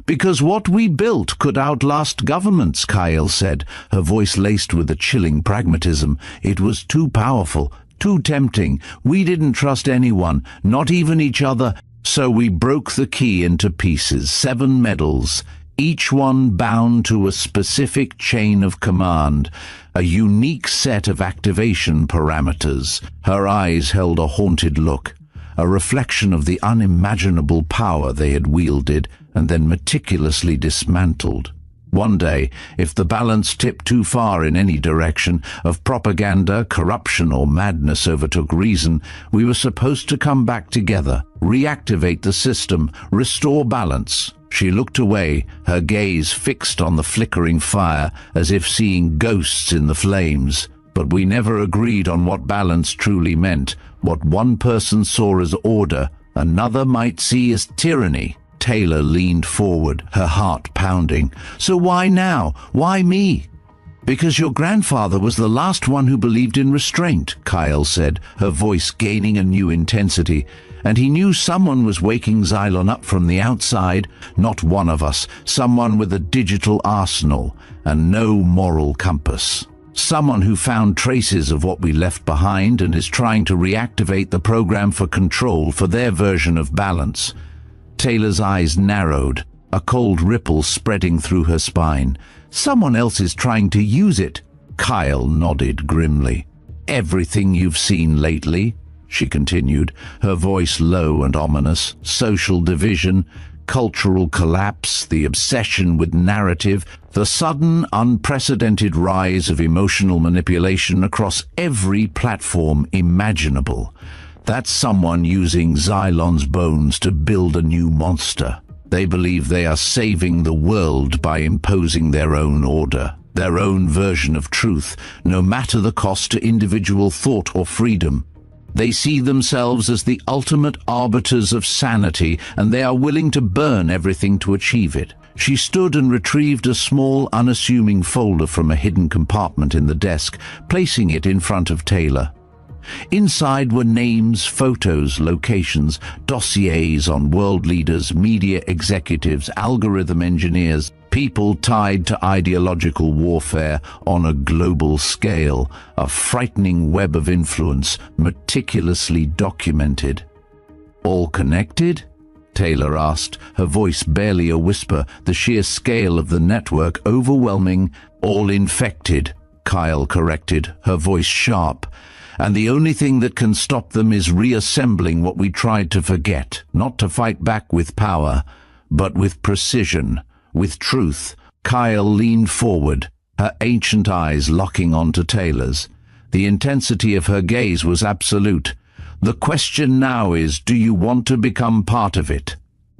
[SPEAKER 1] "Because what we built could outlast governments," Kyle said, her voice laced with a chilling pragmatism. "It was too powerful, too tempting. We didn't trust anyone, not even each other. So we broke the key into pieces, 7 medals, each one bound to a specific chain of command, a unique set of activation parameters." Her eyes held a haunted look, a reflection of the unimaginable power they had wielded and then meticulously dismantled. One day, if the balance tipped too far in any direction, of propaganda, corruption, or madness overtook reason, we were supposed to come back together, reactivate the system, restore balance. She looked away, her gaze fixed on the flickering fire, as if seeing ghosts in the flames. But we never agreed on what balance truly meant. What one person saw as order, another might see as tyranny. Taylor leaned forward, her heart pounding. "So why now? Why me?" Because your grandfather was the last one who believed in restraint, Kyle said, her voice gaining a new intensity. And he knew someone was waking Xylon up from the outside, not one of us, someone with a digital arsenal and no moral compass. Someone who found traces of what we left behind and is trying to reactivate the program for control for their version of balance. Taylor's eyes narrowed, a cold ripple spreading through her spine. Someone else is trying to use it. Kyle nodded grimly. Everything you've seen lately, she continued, her voice low and ominous, social division, cultural collapse, the obsession with narrative, the sudden, unprecedented rise of emotional manipulation across every platform imaginable. That's someone using Xylon's bones to build a new monster. They believe they are saving the world by imposing their own order, their own version of truth, no matter the cost to individual thought or freedom. They see themselves as the ultimate arbiters of sanity, and they are willing to burn everything to achieve it. She stood and retrieved a small, unassuming folder from a hidden compartment in the desk, placing it in front of Taylor. Inside were names, photos, locations, dossiers on world leaders, media executives, algorithm engineers, people tied to ideological warfare on a global scale, a frightening web of influence, meticulously documented. All connected? Taylor asked, her voice barely a whisper, the sheer scale of the network overwhelming. All infected, Kyle corrected, her voice sharp. And the only thing that can stop them is reassembling what we tried to forget, not to fight back with power, but with precision, with truth. Kyle leaned forward, her ancient eyes locking onto Taylor's. The intensity of her gaze was absolute. The question now is, do you want to become part of it?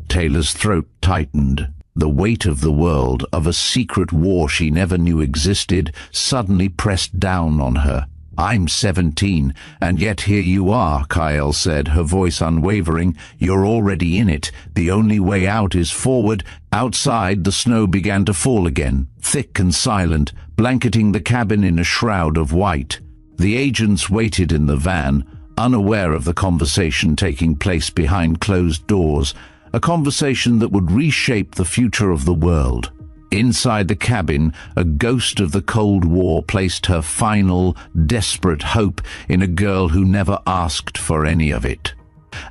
[SPEAKER 1] Taylor's throat tightened. The weight of the world, of a secret war she never knew existed, suddenly pressed down on her. I'm 17, and yet here you are, Kyle said, her voice unwavering. You're already in it. The only way out is forward. Outside, the snow began to fall again, thick and silent, blanketing the cabin in a shroud of white. The agents waited in the van, unaware of the conversation taking place behind closed doors, a conversation that would reshape the future of the world. Inside the cabin, a ghost of the Cold War placed her final, desperate hope in a girl who never asked for any of it.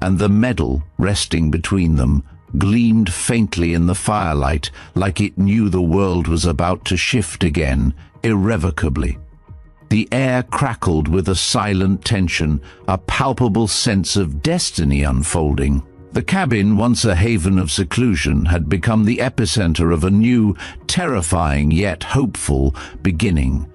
[SPEAKER 1] And the medal, resting between them, gleamed faintly in the firelight, like it knew the world was about to shift again, irrevocably. The air crackled with a silent tension, a palpable sense of destiny unfolding. The cabin, once a haven of seclusion, had become the epicenter of a new, terrifying yet hopeful beginning.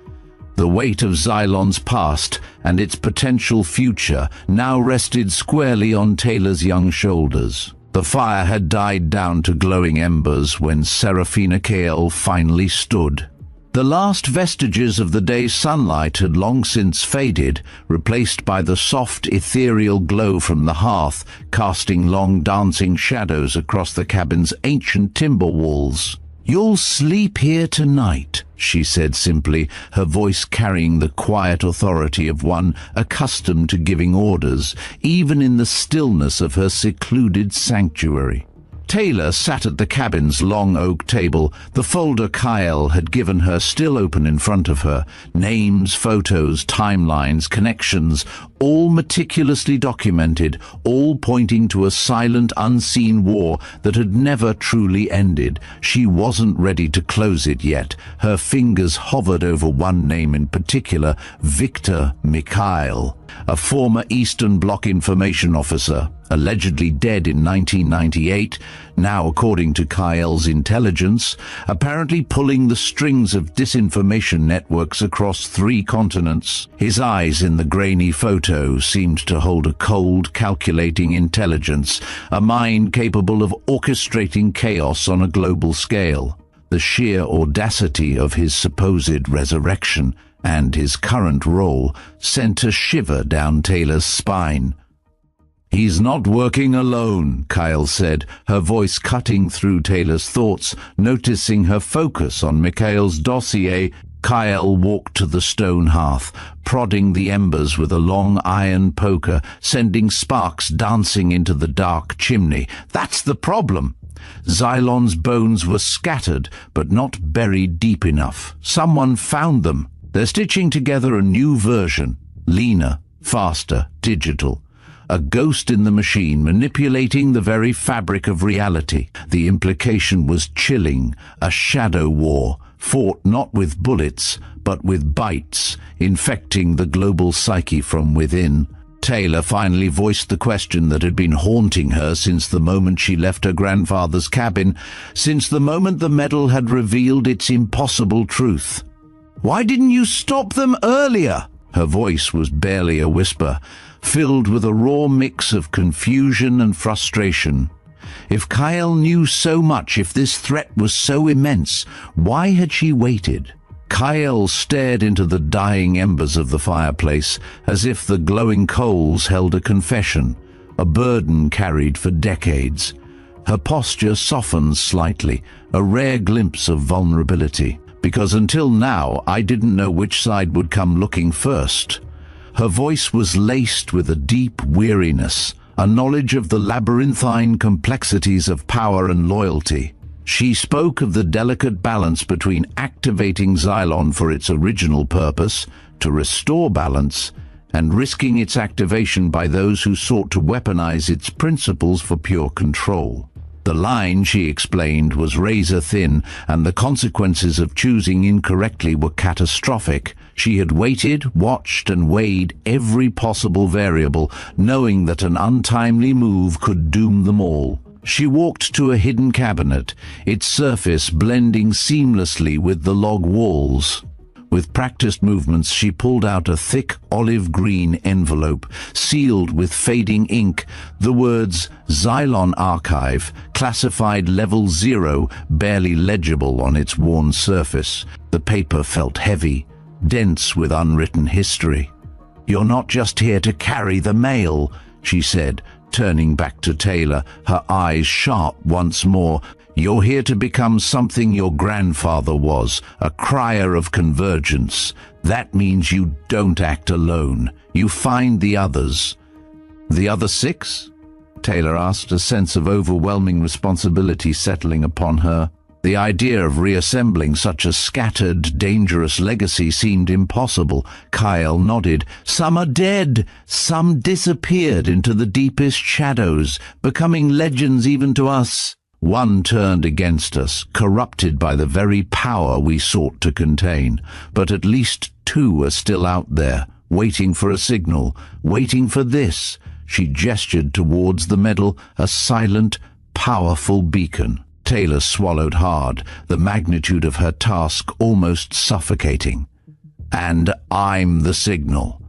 [SPEAKER 1] The weight of Xylon's past and its potential future now rested squarely on Taylor's young shoulders. The fire had died down to glowing embers when Serafina Kael finally stood. The last vestiges of the day's sunlight had long since faded, replaced by the soft, ethereal glow from the hearth, casting long dancing shadows across the cabin's ancient timber walls. "You'll sleep here tonight," she said simply, her voice carrying the quiet authority of one accustomed to giving orders, even in the stillness of her secluded sanctuary. Taylor sat at the cabin's long oak table, the folder Kyle had given her still open in front of her. Names, photos, timelines, connections, all meticulously documented, all pointing to a silent, unseen war that had never truly ended. She wasn't ready to close it yet. Her fingers hovered over one name in particular, Victor Mikhail, a former Eastern Bloc information officer, allegedly dead in 1998, now according to Kyle's intelligence, apparently pulling the strings of disinformation networks across 3 continents. His eyes in the grainy photo seemed to hold a cold, calculating intelligence, a mind capable of orchestrating chaos on a global scale. The sheer audacity of his supposed resurrection and his current role sent a shiver down Taylor's spine. "He's not working alone," Kyle said, her voice cutting through Taylor's thoughts, noticing her focus on Mikhail's dossier. Kyle walked to the stone hearth, prodding the embers with a long iron poker, sending sparks dancing into the dark chimney. That's the problem. Xylon's bones were scattered, but not buried deep enough. Someone found them. They're stitching together a new version, leaner, faster, digital. A ghost in the machine, manipulating the very fabric of reality. The implication was chilling, a shadow war, fought not with bullets, but with bites, infecting the global psyche from within. Taylor finally voiced the question that had been haunting her since the moment she left her grandfather's cabin, since the moment the medal had revealed its impossible truth. "Why didn't you stop them earlier?" Her voice was barely a whisper, filled with a raw mix of confusion and frustration. If Kyle knew so much, if this threat was so immense, why had she waited? Kyle stared into the dying embers of the fireplace, as if the glowing coals held a confession, a burden carried for decades. Her posture softened slightly, a rare glimpse of vulnerability. "Because until now, I didn't know which side would come looking first." Her voice was laced with a deep weariness, a knowledge of the labyrinthine complexities of power and loyalty. She spoke of the delicate balance between activating Xylon for its original purpose, to restore balance, and risking its activation by those who sought to weaponize its principles for pure control. The line, she explained, was razor thin, and the consequences of choosing incorrectly were catastrophic. She had waited, watched, and weighed every possible variable, knowing that an untimely move could doom them all. She walked to a hidden cabinet, its surface blending seamlessly with the log walls. With practiced movements, she pulled out a thick olive-green envelope, sealed with fading ink, the words Xylon Archive, classified level 0, barely legible on its worn surface. The paper felt heavy, dense with unwritten history. "You're not just here to carry the mail," she said, turning back to Taylor, her eyes sharp once more. "You're here to become something your grandfather was, a crier of convergence. That means you don't act alone. You find the others." "The other 6? Taylor asked, a sense of overwhelming responsibility settling upon her. The idea of reassembling such a scattered, dangerous legacy seemed impossible. Kyle nodded. "Some are dead. Some disappeared into the deepest shadows, becoming legends even to us. One turned against us, corrupted by the very power we sought to contain. But at least 2 are still out there, waiting for a signal, waiting for this." She gestured towards the medal, a silent, powerful beacon. Taylor swallowed hard, the magnitude of her task almost suffocating. "And I'm the signal."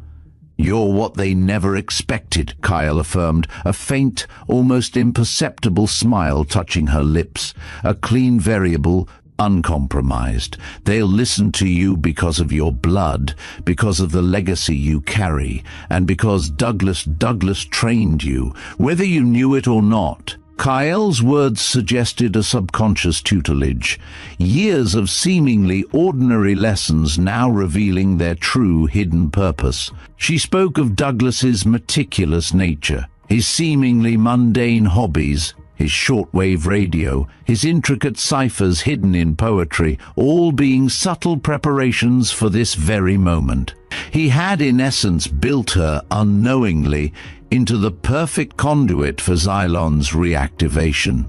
[SPEAKER 1] "You're what they never expected," Kyle affirmed, a faint, almost imperceptible smile touching her lips. "A clean variable, uncompromised. They'll listen to you because of your blood, because of the legacy you carry, and because Douglas trained you, whether you knew it or not." Kyle's words suggested a subconscious tutelage, years of seemingly ordinary lessons now revealing their true hidden purpose. She spoke of Douglas's meticulous nature, his seemingly mundane hobbies, his shortwave radio, his intricate ciphers hidden in poetry, all being subtle preparations for this very moment. He had, in essence, built her unknowingly into the perfect conduit for Xylon's reactivation.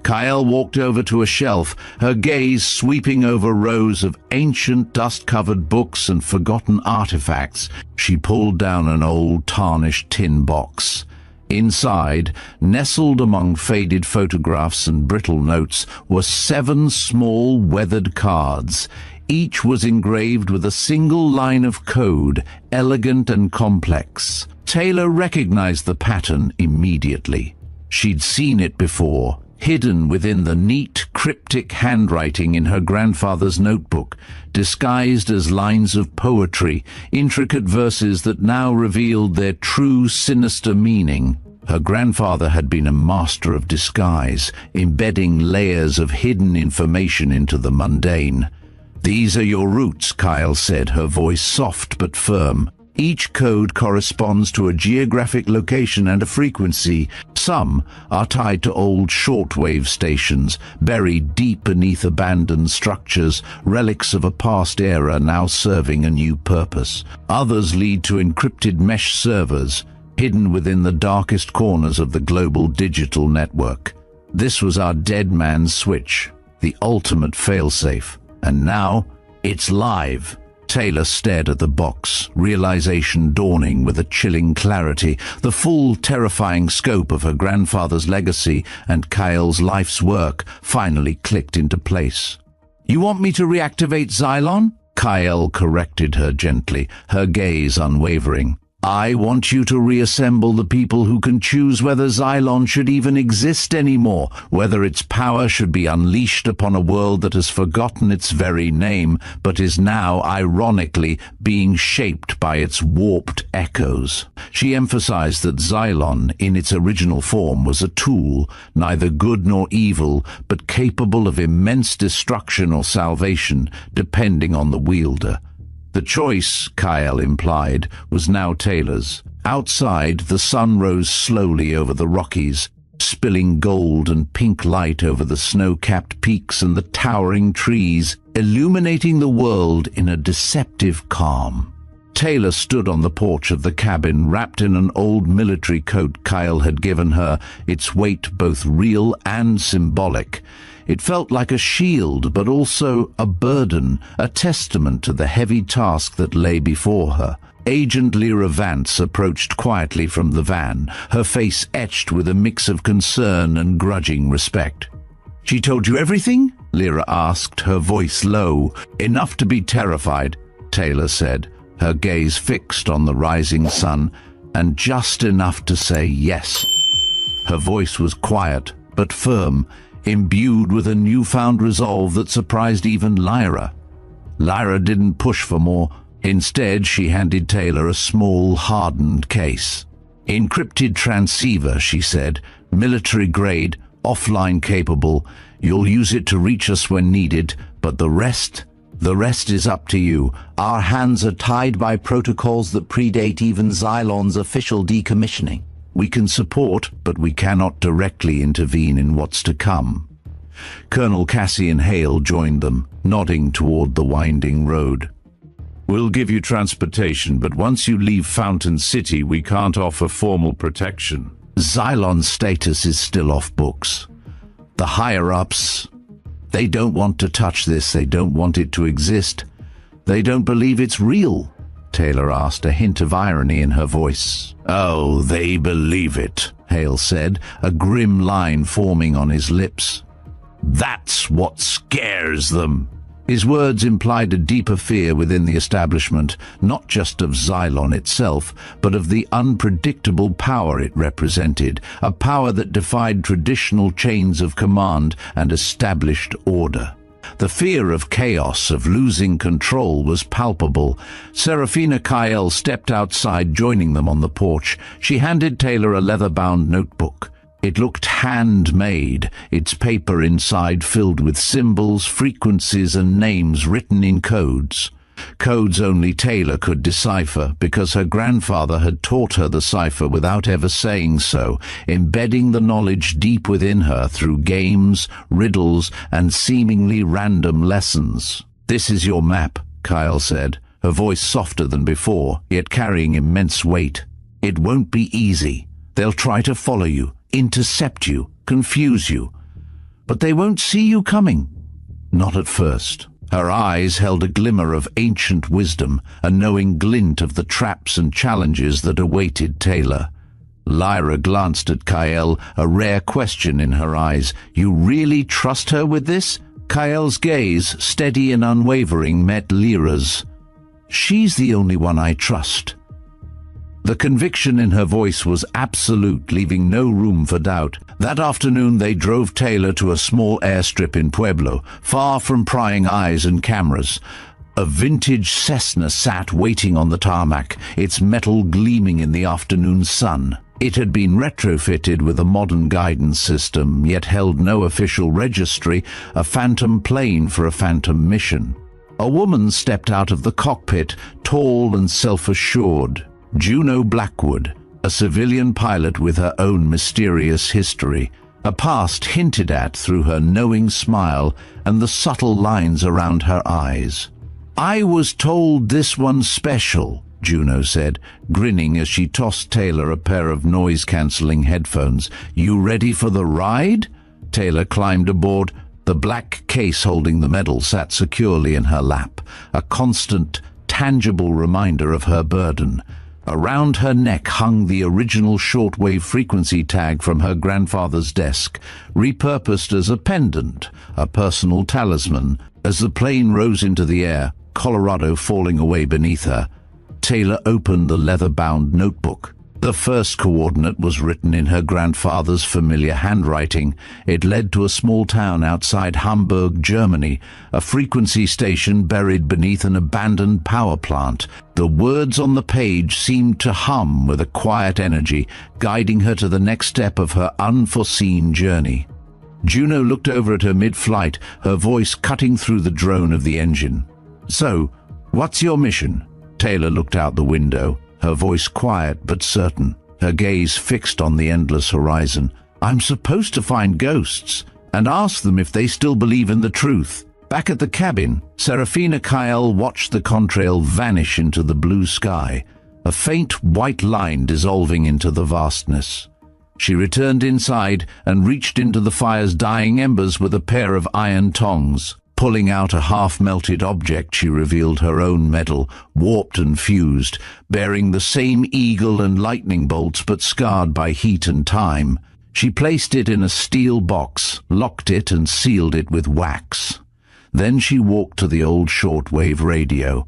[SPEAKER 1] Kyle walked over to a shelf, her gaze sweeping over rows of ancient, dust-covered books and forgotten artifacts. She pulled down an old, tarnished tin box. Inside, nestled among faded photographs and brittle notes, were 7 small, weathered cards. Each was engraved with a single line of code, elegant and complex. Taylor recognized the pattern immediately. She'd seen it before, hidden within the neat, cryptic handwriting in her grandfather's notebook, disguised as lines of poetry, intricate verses that now revealed their true, sinister meaning. Her grandfather had been a master of disguise, embedding layers of hidden information into the mundane. "These are your routes," Kyle said, her voice soft but firm. "Each code corresponds to a geographic location and a frequency. Some are tied to old shortwave stations, buried deep beneath abandoned structures, relics of a past era now serving a new purpose. Others lead to encrypted mesh servers, hidden within the darkest corners of the global digital network. This was our dead man's switch, the ultimate failsafe. And now, it's live." Taylor stared at the box, realization dawning with a chilling clarity. The full, terrifying scope of her grandfather's legacy and Kyle's life's work finally clicked into place. "You want me to reactivate Xylon?" Kyle corrected her gently, her gaze unwavering. "I want you to reassemble the people who can choose whether Xylon should even exist anymore, whether its power should be unleashed upon a world that has forgotten its very name, but is now, ironically, being shaped by its warped echoes." She emphasized that Xylon, in its original form, was a tool, neither good nor evil, but capable of immense destruction or salvation, depending on the wielder. The choice, Kyle implied, was now Taylor's. Outside, the sun rose slowly over the Rockies, spilling gold and pink light over the snow-capped peaks and the towering trees, illuminating the world in a deceptive calm. Taylor stood on the porch of the cabin, wrapped in an old military coat Kyle had given her, its weight both real and symbolic. It felt like a shield, but also a burden, a testament to the heavy task that lay before her. Agent Lyra Vance approached quietly from the van, her face etched with a mix of concern and grudging respect. "She told you everything?" Lyra asked, her voice low. "Enough to be terrified," Taylor said, her gaze fixed on the rising sun, "and just enough to say yes." Her voice was quiet, but firm, imbued with a newfound resolve that surprised even Lyra. Lyra didn't push for more. Instead, she handed Taylor a small, hardened case. "Encrypted transceiver," she said, "military grade, offline capable. You'll use it to reach us when needed, but the rest is up to you. Our hands are tied by protocols that predate even Xylon's official decommissioning. We can support, but we cannot directly intervene in what's to come." Colonel Cassian Hale joined them, nodding toward the winding road. "We'll give you transportation, but once you leave Fountain City, we can't offer formal protection. Xylon's status is still off books. The higher-ups, they don't want to touch this. They don't want it to exist. They don't believe it's real." Taylor asked, a hint of irony in her voice. "Oh, they believe it," Hale said, a grim line forming on his lips. "That's what scares them." His words implied a deeper fear within the establishment, not just of Xylon itself, but of the unpredictable power it represented, a power that defied traditional chains of command and established order. The fear of chaos, of losing control, was palpable. Serafina Kyle stepped outside, joining them on the porch. She handed Taylor a leather-bound notebook. It looked handmade, its paper inside filled with symbols, frequencies, and names written in codes. Codes only Taylor could decipher, because her grandfather had taught her the cipher without ever saying so, embedding the knowledge deep within her through games, riddles, and seemingly random lessons. "This is your map," Kyle said, her voice softer than before, yet carrying immense weight. "It won't be easy. They'll try to follow you, intercept you, confuse you. But they won't see you coming. Not at first." Her eyes held a glimmer of ancient wisdom, a knowing glint of the traps and challenges that awaited Taylor. Lyra glanced at Kyle, a rare question in her eyes. "You really trust her with this?" Kyle's gaze, steady and unwavering, met Lyra's. "She's the only one I trust." The conviction in her voice was absolute, leaving no room for doubt. That afternoon they drove Taylor to a small airstrip in Pueblo, far from prying eyes and cameras. A vintage Cessna sat waiting on the tarmac, its metal gleaming in the afternoon sun. It had been retrofitted with a modern guidance system, yet held no official registry, a phantom plane for a phantom mission. A woman stepped out of the cockpit, tall and self-assured. Juno Blackwood, a civilian pilot with her own mysterious history, a past hinted at through her knowing smile and the subtle lines around her eyes. "I was told this one's special," Juno said, grinning as she tossed Taylor a pair of noise-cancelling headphones. "You ready for the ride?" Taylor climbed aboard. The black case holding the medal sat securely in her lap, a constant, tangible reminder of her burden. Around her neck hung the original shortwave frequency tag from her grandfather's desk, repurposed as a pendant, a personal talisman. As the plane rose into the air, Colorado falling away beneath her, Taylor opened the leather-bound notebook. The first coordinate was written in her grandfather's familiar handwriting. It led to a small town outside Hamburg, Germany, a frequency station buried beneath an abandoned power plant. The words on the page seemed to hum with a quiet energy, guiding her to the next step of her unforeseen journey. Juno looked over at her mid-flight, her voice cutting through the drone of the engine. "So, what's your mission?" Taylor looked out the window, her voice quiet but certain, her gaze fixed on the endless horizon. "I'm supposed to find ghosts and ask them if they still believe in the truth." Back at the cabin, Serafina Kyle watched the contrail vanish into the blue sky, a faint white line dissolving into the vastness. She returned inside and reached into the fire's dying embers with a pair of iron tongs. Pulling out a half-melted object, she revealed her own medal, warped and fused, bearing the same eagle and lightning bolts but scarred by heat and time. She placed it in a steel box, locked it and sealed it with wax. Then she walked to the old shortwave radio.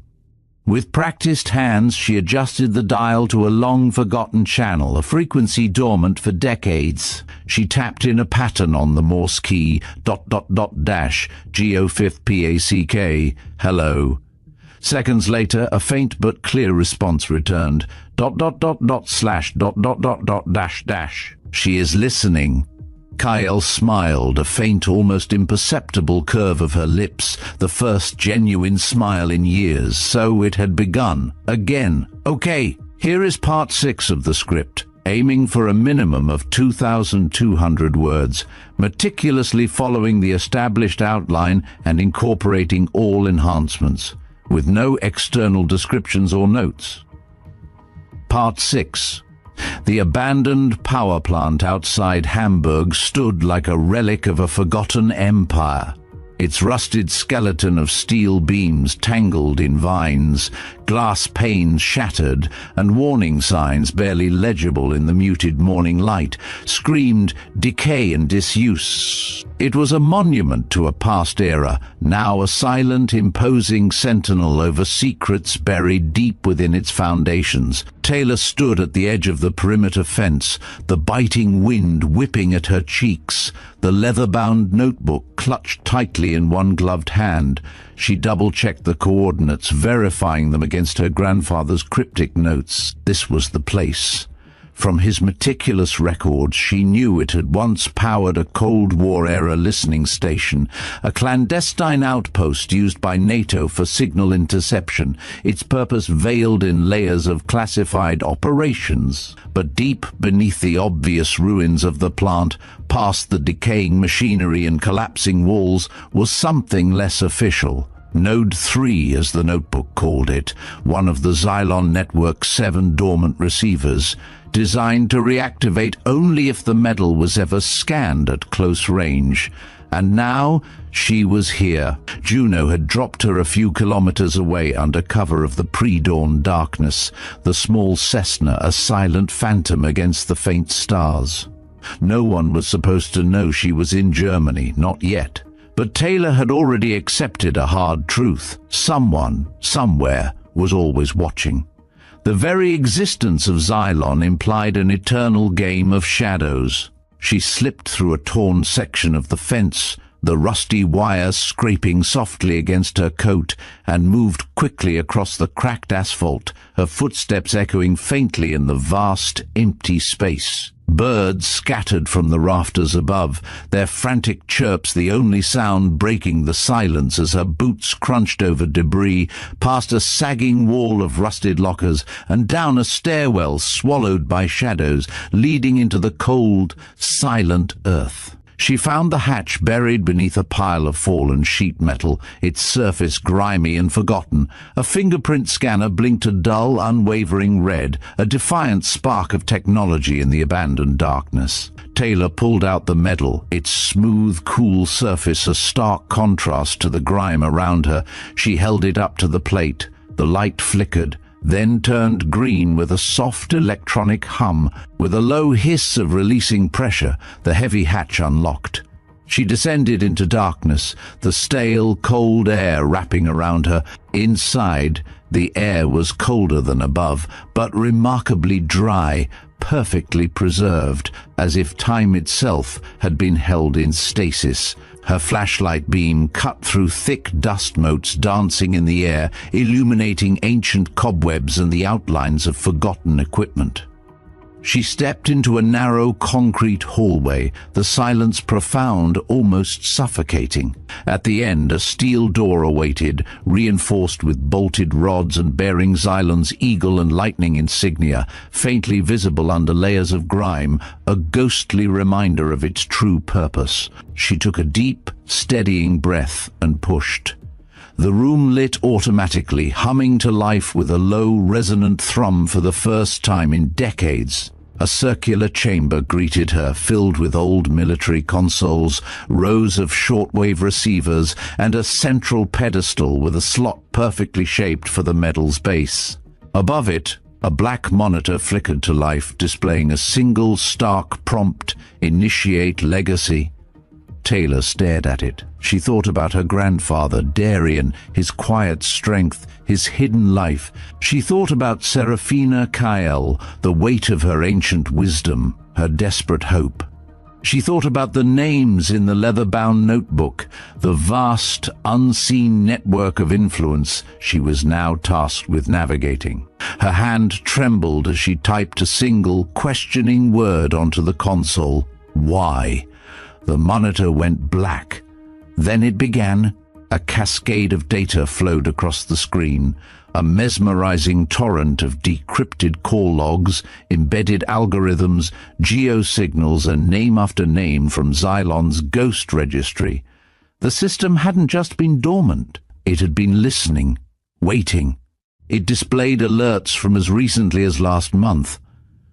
[SPEAKER 1] With practiced hands, she adjusted the dial to a long-forgotten channel, a frequency dormant for decades. She tapped in a pattern on the Morse key, ... G05 PACK, hello. Seconds later, a faint but clear response returned, ... /... She is listening. Kyle smiled, a faint, almost imperceptible curve of her lips, the first genuine smile in years. So it had begun. Again. "Okay, here is part 6 of the script, aiming for a minimum of 2,200 words, meticulously following the established outline and incorporating all enhancements, with no external descriptions or notes." Part 6. The abandoned power plant outside Hamburg stood like a relic of a forgotten empire. Its rusted skeleton of steel beams tangled in vines, glass panes shattered, and warning signs barely legible in the muted morning light screamed decay and disuse. It was a monument to a past era, now a silent, imposing sentinel over secrets buried deep within its foundations. Taylor stood at the edge of the perimeter fence, the biting wind whipping at her cheeks, the leather-bound notebook clutched tightly in one gloved hand. She double-checked the coordinates, verifying them against her grandfather's cryptic notes. This was the place. From his meticulous records, she knew it had once powered a Cold War-era listening station, a clandestine outpost used by NATO for signal interception, its purpose veiled in layers of classified operations. But deep beneath the obvious ruins of the plant, past the decaying machinery and collapsing walls, was something less official. Node 3, as the notebook called it, one of the Xylon Network's 7 dormant receivers, designed to reactivate only if the medal was ever scanned at close range. And now she was here. Juno had dropped her a few kilometers away under cover of the pre-dawn darkness, the small Cessna a silent phantom against the faint stars. No one was supposed to know she was in Germany, not yet. But Taylor had already accepted a hard truth. Someone, somewhere, was always watching. The very existence of Xylon implied an eternal game of shadows. She slipped through a torn section of the fence, the rusty wire scraping softly against her coat, and moved quickly across the cracked asphalt, her footsteps echoing faintly in the vast, empty space. Birds scattered from the rafters above, their frantic chirps the only sound breaking the silence as her boots crunched over debris, past a sagging wall of rusted lockers, and down a stairwell swallowed by shadows, leading into the cold, silent earth. She found the hatch buried beneath a pile of fallen sheet metal, its surface grimy and forgotten. A fingerprint scanner blinked a dull, unwavering red, a defiant spark of technology in the abandoned darkness. Taylor pulled out the medal, its smooth, cool surface a stark contrast to the grime around her. She held it up to the plate. The light flickered, then turned green with a soft electronic hum. With a low hiss of releasing pressure, the heavy hatch unlocked. She descended into darkness, the stale, cold air wrapping around her. Inside, the air was colder than above, but remarkably dry, perfectly preserved, as if time itself had been held in stasis. Her flashlight beam cut through thick dust motes dancing in the air, illuminating ancient cobwebs and the outlines of forgotten equipment. She stepped into a narrow concrete hallway, the silence profound, almost suffocating. At the end, a steel door awaited, reinforced with bolted rods and bearing Xylon's eagle and lightning insignia, faintly visible under layers of grime, a ghostly reminder of its true purpose. She took a deep, steadying breath and pushed. The room lit automatically, humming to life with a low, resonant thrum for the first time in decades. A circular chamber greeted her, filled with old military consoles, rows of shortwave receivers, and a central pedestal with a slot perfectly shaped for the medal's base. Above it, a black monitor flickered to life, displaying a single stark prompt, "Initiate Legacy." Taylor stared at it. She thought about her grandfather, Darian, his quiet strength, his hidden life. She thought about Serafina Kael, the weight of her ancient wisdom, her desperate hope. She thought about the names in the leather-bound notebook, the vast, unseen network of influence she was now tasked with navigating. Her hand trembled as she typed a single, questioning word onto the console. Why? The monitor went black. Then it began. A cascade of data flowed across the screen, a mesmerizing torrent of decrypted call logs, embedded algorithms, geosignals, and name after name from Xylon's ghost registry. The system hadn't just been dormant. It had been listening, waiting. It displayed alerts from as recently as last month.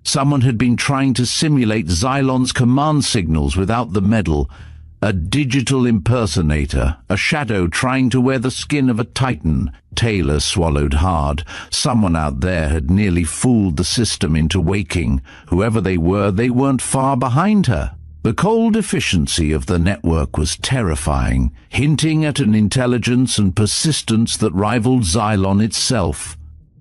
[SPEAKER 1] Someone had been trying to simulate Xylon's command signals without the medal. A digital impersonator, a shadow trying to wear the skin of a titan. Taylor swallowed hard. Someone out there had nearly fooled the system into waking. Whoever they weren't far behind her. The cold efficiency of the network was terrifying, hinting at an intelligence and persistence that rivaled Xylon itself.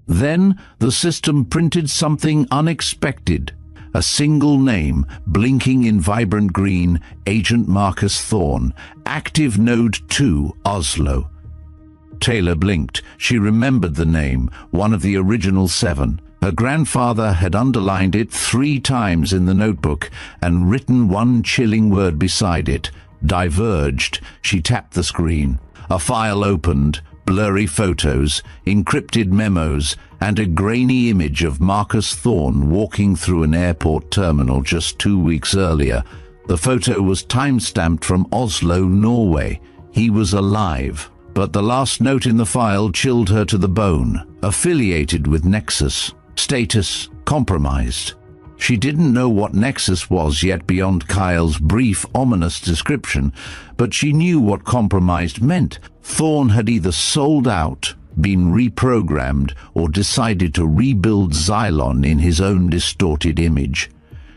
[SPEAKER 1] Then the system printed something unexpected. A single name, blinking in vibrant green, Agent Marcus Thorne, active Node 2, Oslo. Taylor blinked. She remembered the name, one of the original 7. Her grandfather had underlined it 3 times in the notebook and written one chilling word beside it. Diverged. She tapped the screen. A file opened. Blurry photos, encrypted memos, and a grainy image of Marcus Thorne walking through an airport terminal just 2 weeks earlier. The photo was time-stamped from Oslo, Norway. He was alive, but the last note in the file chilled her to the bone. Affiliated with Nexus. Status compromised. She didn't know what Nexus was yet beyond Kyle's brief, ominous description, but she knew what compromised meant. Thorne had either sold out, been reprogrammed, or decided to rebuild Xylon in his own distorted image.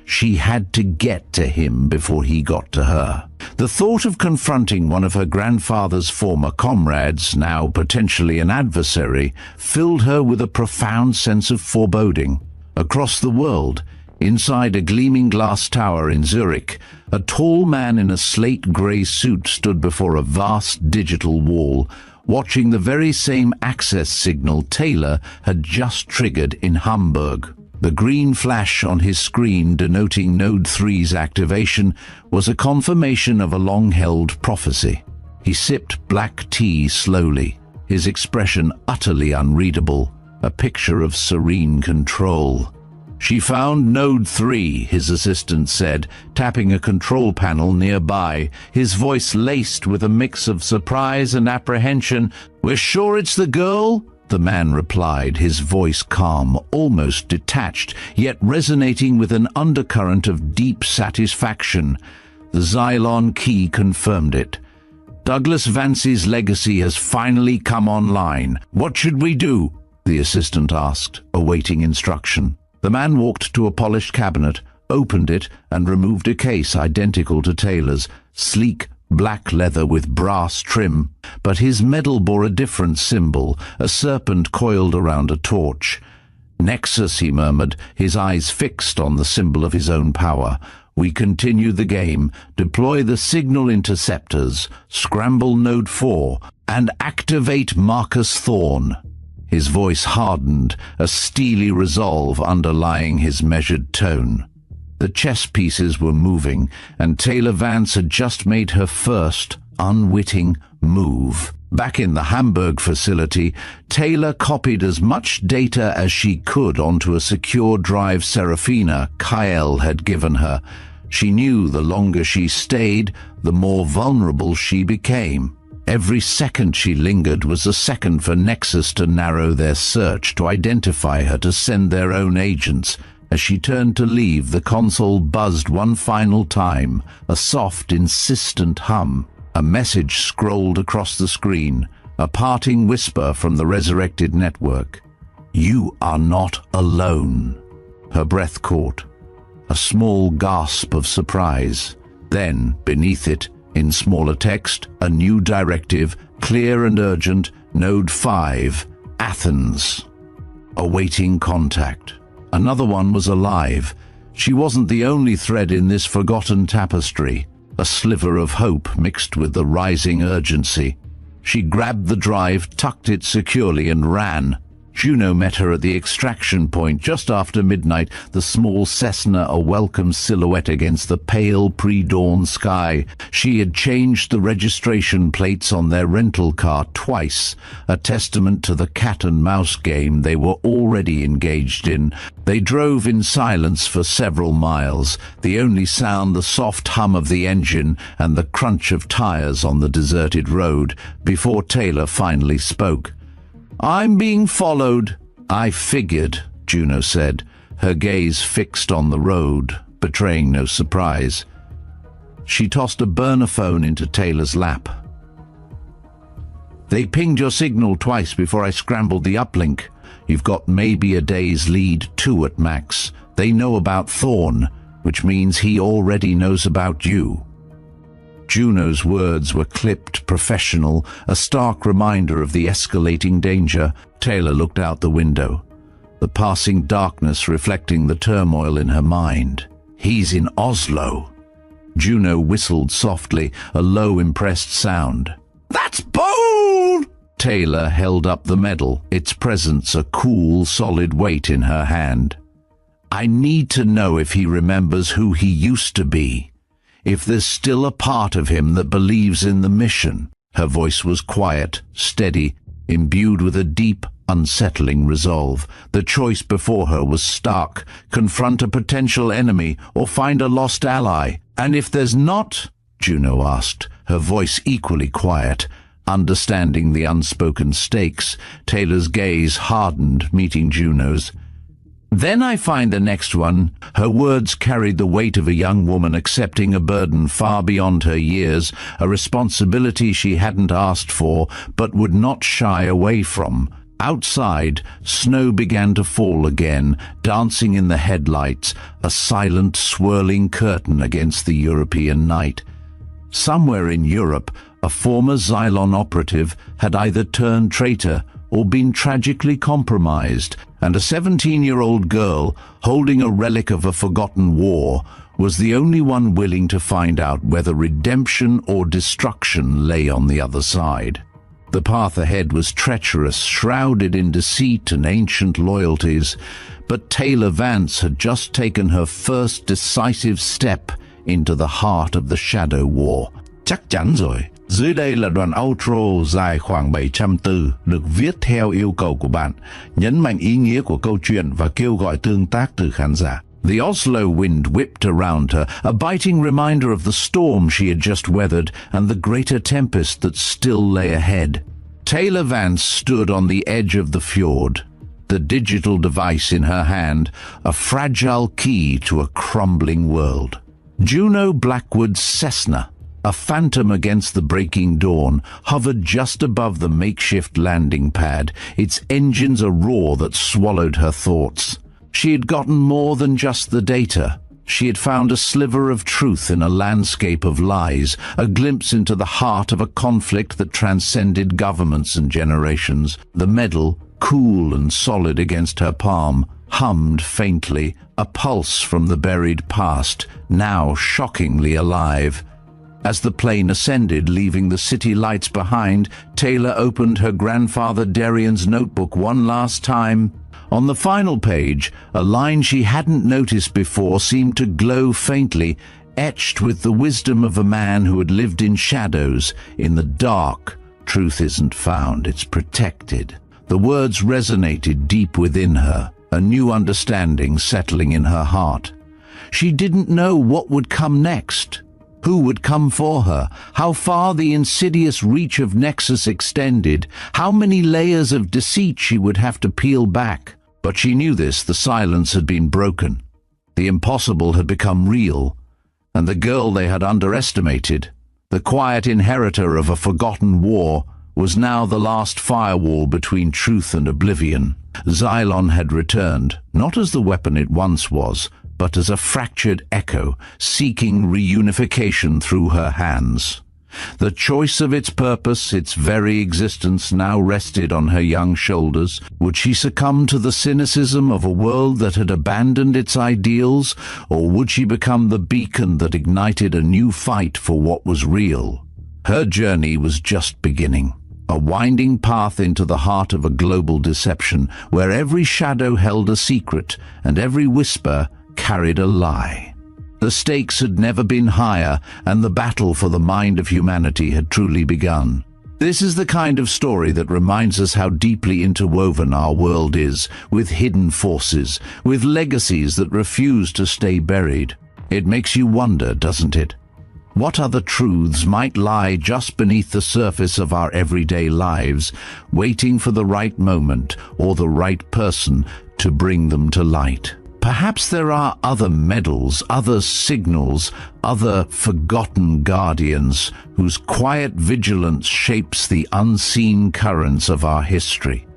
[SPEAKER 1] She had to get to him before he got to her. The thought of confronting one of her grandfather's former comrades, now potentially an adversary, filled her with a profound sense of foreboding. Across the world, inside a gleaming glass tower in Zurich, a tall man in a slate-grey suit stood before a vast digital wall, watching the very same access signal Taylor had just triggered in Hamburg. The green flash on his screen denoting Node 3's activation was a confirmation of a long-held prophecy. He sipped black tea slowly, his expression utterly unreadable, a picture of serene control. "She found Node 3, his assistant said, tapping a control panel nearby, his voice laced with a mix of surprise and apprehension. "We're sure it's the girl?" the man replied, his voice calm, almost detached, yet resonating with an undercurrent of deep satisfaction. The Xylon key confirmed it. "Douglas Vance's legacy has finally come online. What should we do?" the assistant asked, awaiting instruction. The man walked to a polished cabinet, opened it, and removed a case identical to Taylor's, sleek black leather with brass trim, but his medal bore a different symbol, a serpent coiled around a torch. "Nexus," he murmured, his eyes fixed on the symbol of his own power. "We continue the game, deploy the signal interceptors, scramble Node 4, and activate Marcus Thorne." His voice hardened, a steely resolve underlying his measured tone. The chess pieces were moving, and Taylor Vance had just made her first, unwitting move. Back in the Hamburg facility, Taylor copied as much data as she could onto a secure drive Serafina Kyle had given her. She knew the longer she stayed, the more vulnerable she became. Every second she lingered was a second for Nexus to narrow their search, to identify her, to send their own agents. As she turned to leave, the console buzzed one final time, a soft, insistent hum. A message scrolled across the screen, a parting whisper from the resurrected network. "You are not alone." Her breath caught, a small gasp of surprise. Then, beneath it, in smaller text, a new directive, clear and urgent, Node 5, Athens. Awaiting contact. Another one was alive. She wasn't the only thread in this forgotten tapestry, a sliver of hope mixed with the rising urgency. She grabbed the drive, tucked it securely, and ran. Juno met her at the extraction point just after midnight, the small Cessna a welcome silhouette against the pale pre-dawn sky. She had changed the registration plates on their rental car twice, a testament to the cat-and-mouse game they were already engaged in. They drove in silence for several miles, the only sound the soft hum of the engine and the crunch of tires on the deserted road, before Taylor finally spoke. "I'm being followed." "I figured," Juno said, her gaze fixed on the road, betraying no surprise. She tossed a burner phone into Taylor's lap. "They pinged your signal twice before I scrambled the uplink. You've got maybe a day's lead, 2 at max. They know about Thorne, which means he already knows about you." Juno's words were clipped, professional, a stark reminder of the escalating danger. Taylor looked out the window, the passing darkness reflecting the turmoil in her mind. "He's in Oslo." Juno whistled softly, a low, impressed sound. "That's bold!" Taylor held up the medal, its presence a cool, solid weight in her hand. "I need to know if he remembers who he used to be. If there's still a part of him that believes in the mission." Her voice was quiet, steady, imbued with a deep, unsettling resolve. The choice before her was stark: confront a potential enemy or find a lost ally. "And if there's not?" Juno asked, her voice equally quiet. Understanding the unspoken stakes, Taylor's gaze hardened, meeting Juno's. "Then I find the next one." Her words carried the weight of a young woman accepting a burden far beyond her years, a responsibility she hadn't asked for but would not shy away from. Outside, snow began to fall again, dancing in the headlights, a silent, swirling curtain against the European night. Somewhere in Europe, a former Xylon operative had either turned traitor or been tragically compromised, and a 17-year-old girl, holding a relic of a forgotten war, was the only one willing to find out whether redemption or destruction lay on the other side. The path ahead was treacherous, shrouded in deceit and ancient loyalties, but Taylor Vance had just taken her first decisive step into the heart of the Shadow War. Chắc chắn rồi. Dưới đây là đoạn outro dài khoảng 700 từ, được viết theo yêu cầu của bạn, nhấn mạnh ý nghĩa của câu chuyện và kêu gọi tương tác từ khán giả. The Oslo wind whipped around her, a biting reminder of the storm she had just weathered and the greater tempest that still lay ahead. Taylor Vance stood on the edge of the fjord, the digital device in her hand, a fragile key to a crumbling world. Juno Blackwood's Cessna, a phantom against the breaking dawn, hovered just above the makeshift landing pad, its engines a roar that swallowed her thoughts. She had gotten more than just the data. She had found a sliver of truth in a landscape of lies, a glimpse into the heart of a conflict that transcended governments and generations. The medal, cool and solid against her palm, hummed faintly, a pulse from the buried past, now shockingly alive. As the plane ascended, leaving the city lights behind, Taylor opened her grandfather Darian's notebook one last time. On the final page, a line she hadn't noticed before seemed to glow faintly, etched with the wisdom of a man who had lived in shadows, in the dark. Truth isn't found, it's protected. The words resonated deep within her, a new understanding settling in her heart. She didn't know what would come next. Who would come for her? How far the insidious reach of Nexus extended? How many layers of deceit she would have to peel back? But she knew this, the silence had been broken. The impossible had become real, and the girl they had underestimated, the quiet inheritor of a forgotten war, was now the last firewall between truth and oblivion. Xylon had returned, not as the weapon it once was, but as a fractured echo, seeking reunification through her hands. The choice of its purpose, its very existence, now rested on her young shoulders. Would she succumb to the cynicism of a world that had abandoned its ideals, or would she become the beacon that ignited a new fight for what was real? Her journey was just beginning. A winding path into the heart of a global deception, where every shadow held a secret and every whisper carried a lie. The stakes had never been higher, and the battle for the mind of humanity had truly begun. This is the kind of story that reminds us how deeply interwoven our world is, with hidden forces, with legacies that refuse to stay buried. It makes you wonder, doesn't it? What other truths might lie just beneath the surface of our everyday lives, waiting for the right moment or the right person to bring them to light? Perhaps there are other medals, other signals, other forgotten guardians whose quiet vigilance shapes the unseen currents of our history.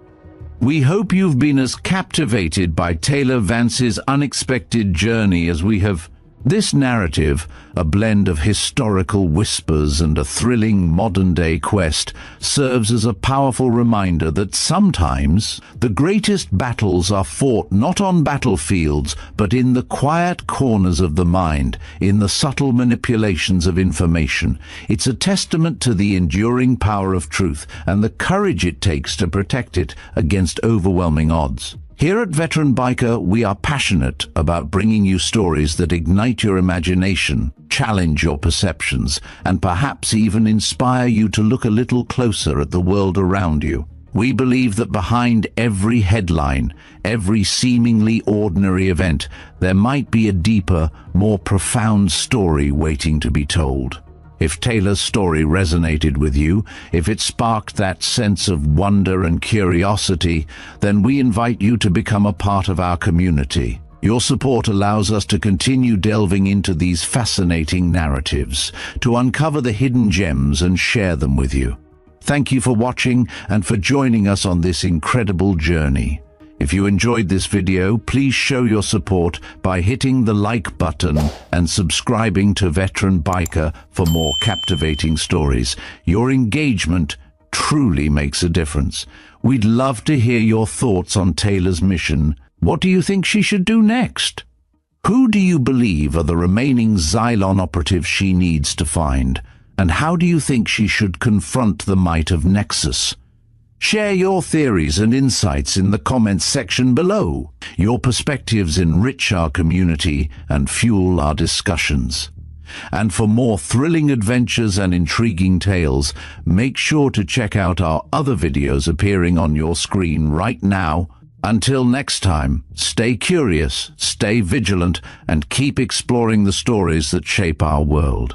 [SPEAKER 1] We hope you've been as captivated by Taylor Vance's unexpected journey as we have. This narrative, a blend of historical whispers and a thrilling modern-day quest, serves as a powerful reminder that sometimes the greatest battles are fought not on battlefields, but in the quiet corners of the mind, in the subtle manipulations of information. It's a testament to the enduring power of truth and the courage it takes to protect it against overwhelming odds. Here at Veteran Biker, we are passionate about bringing you stories that ignite your imagination, challenge your perceptions, and perhaps even inspire you to look a little closer at the world around you. We believe that behind every headline, every seemingly ordinary event, there might be a deeper, more profound story waiting to be told. If Taylor's story resonated with you, if it sparked that sense of wonder and curiosity, then we invite you to become a part of our community. Your support allows us to continue delving into these fascinating narratives, to uncover the hidden gems and share them with you. Thank you for watching and for joining us on this incredible journey. If you enjoyed this video, please show your support by hitting the like button and subscribing to Veteran Biker for more captivating stories. Your engagement truly makes a difference. We'd love to hear your thoughts on Taylor's mission. What do you think she should do next? Who do you believe are the remaining Xylon operatives she needs to find? And how do you think she should confront the might of Nexus? Share your theories and insights in the comments section below. Your perspectives enrich our community and fuel our discussions. And for more thrilling adventures and intriguing tales, make sure to check out our other videos appearing on your screen right now. Until next time, stay curious, stay vigilant, and keep exploring the stories that shape our world.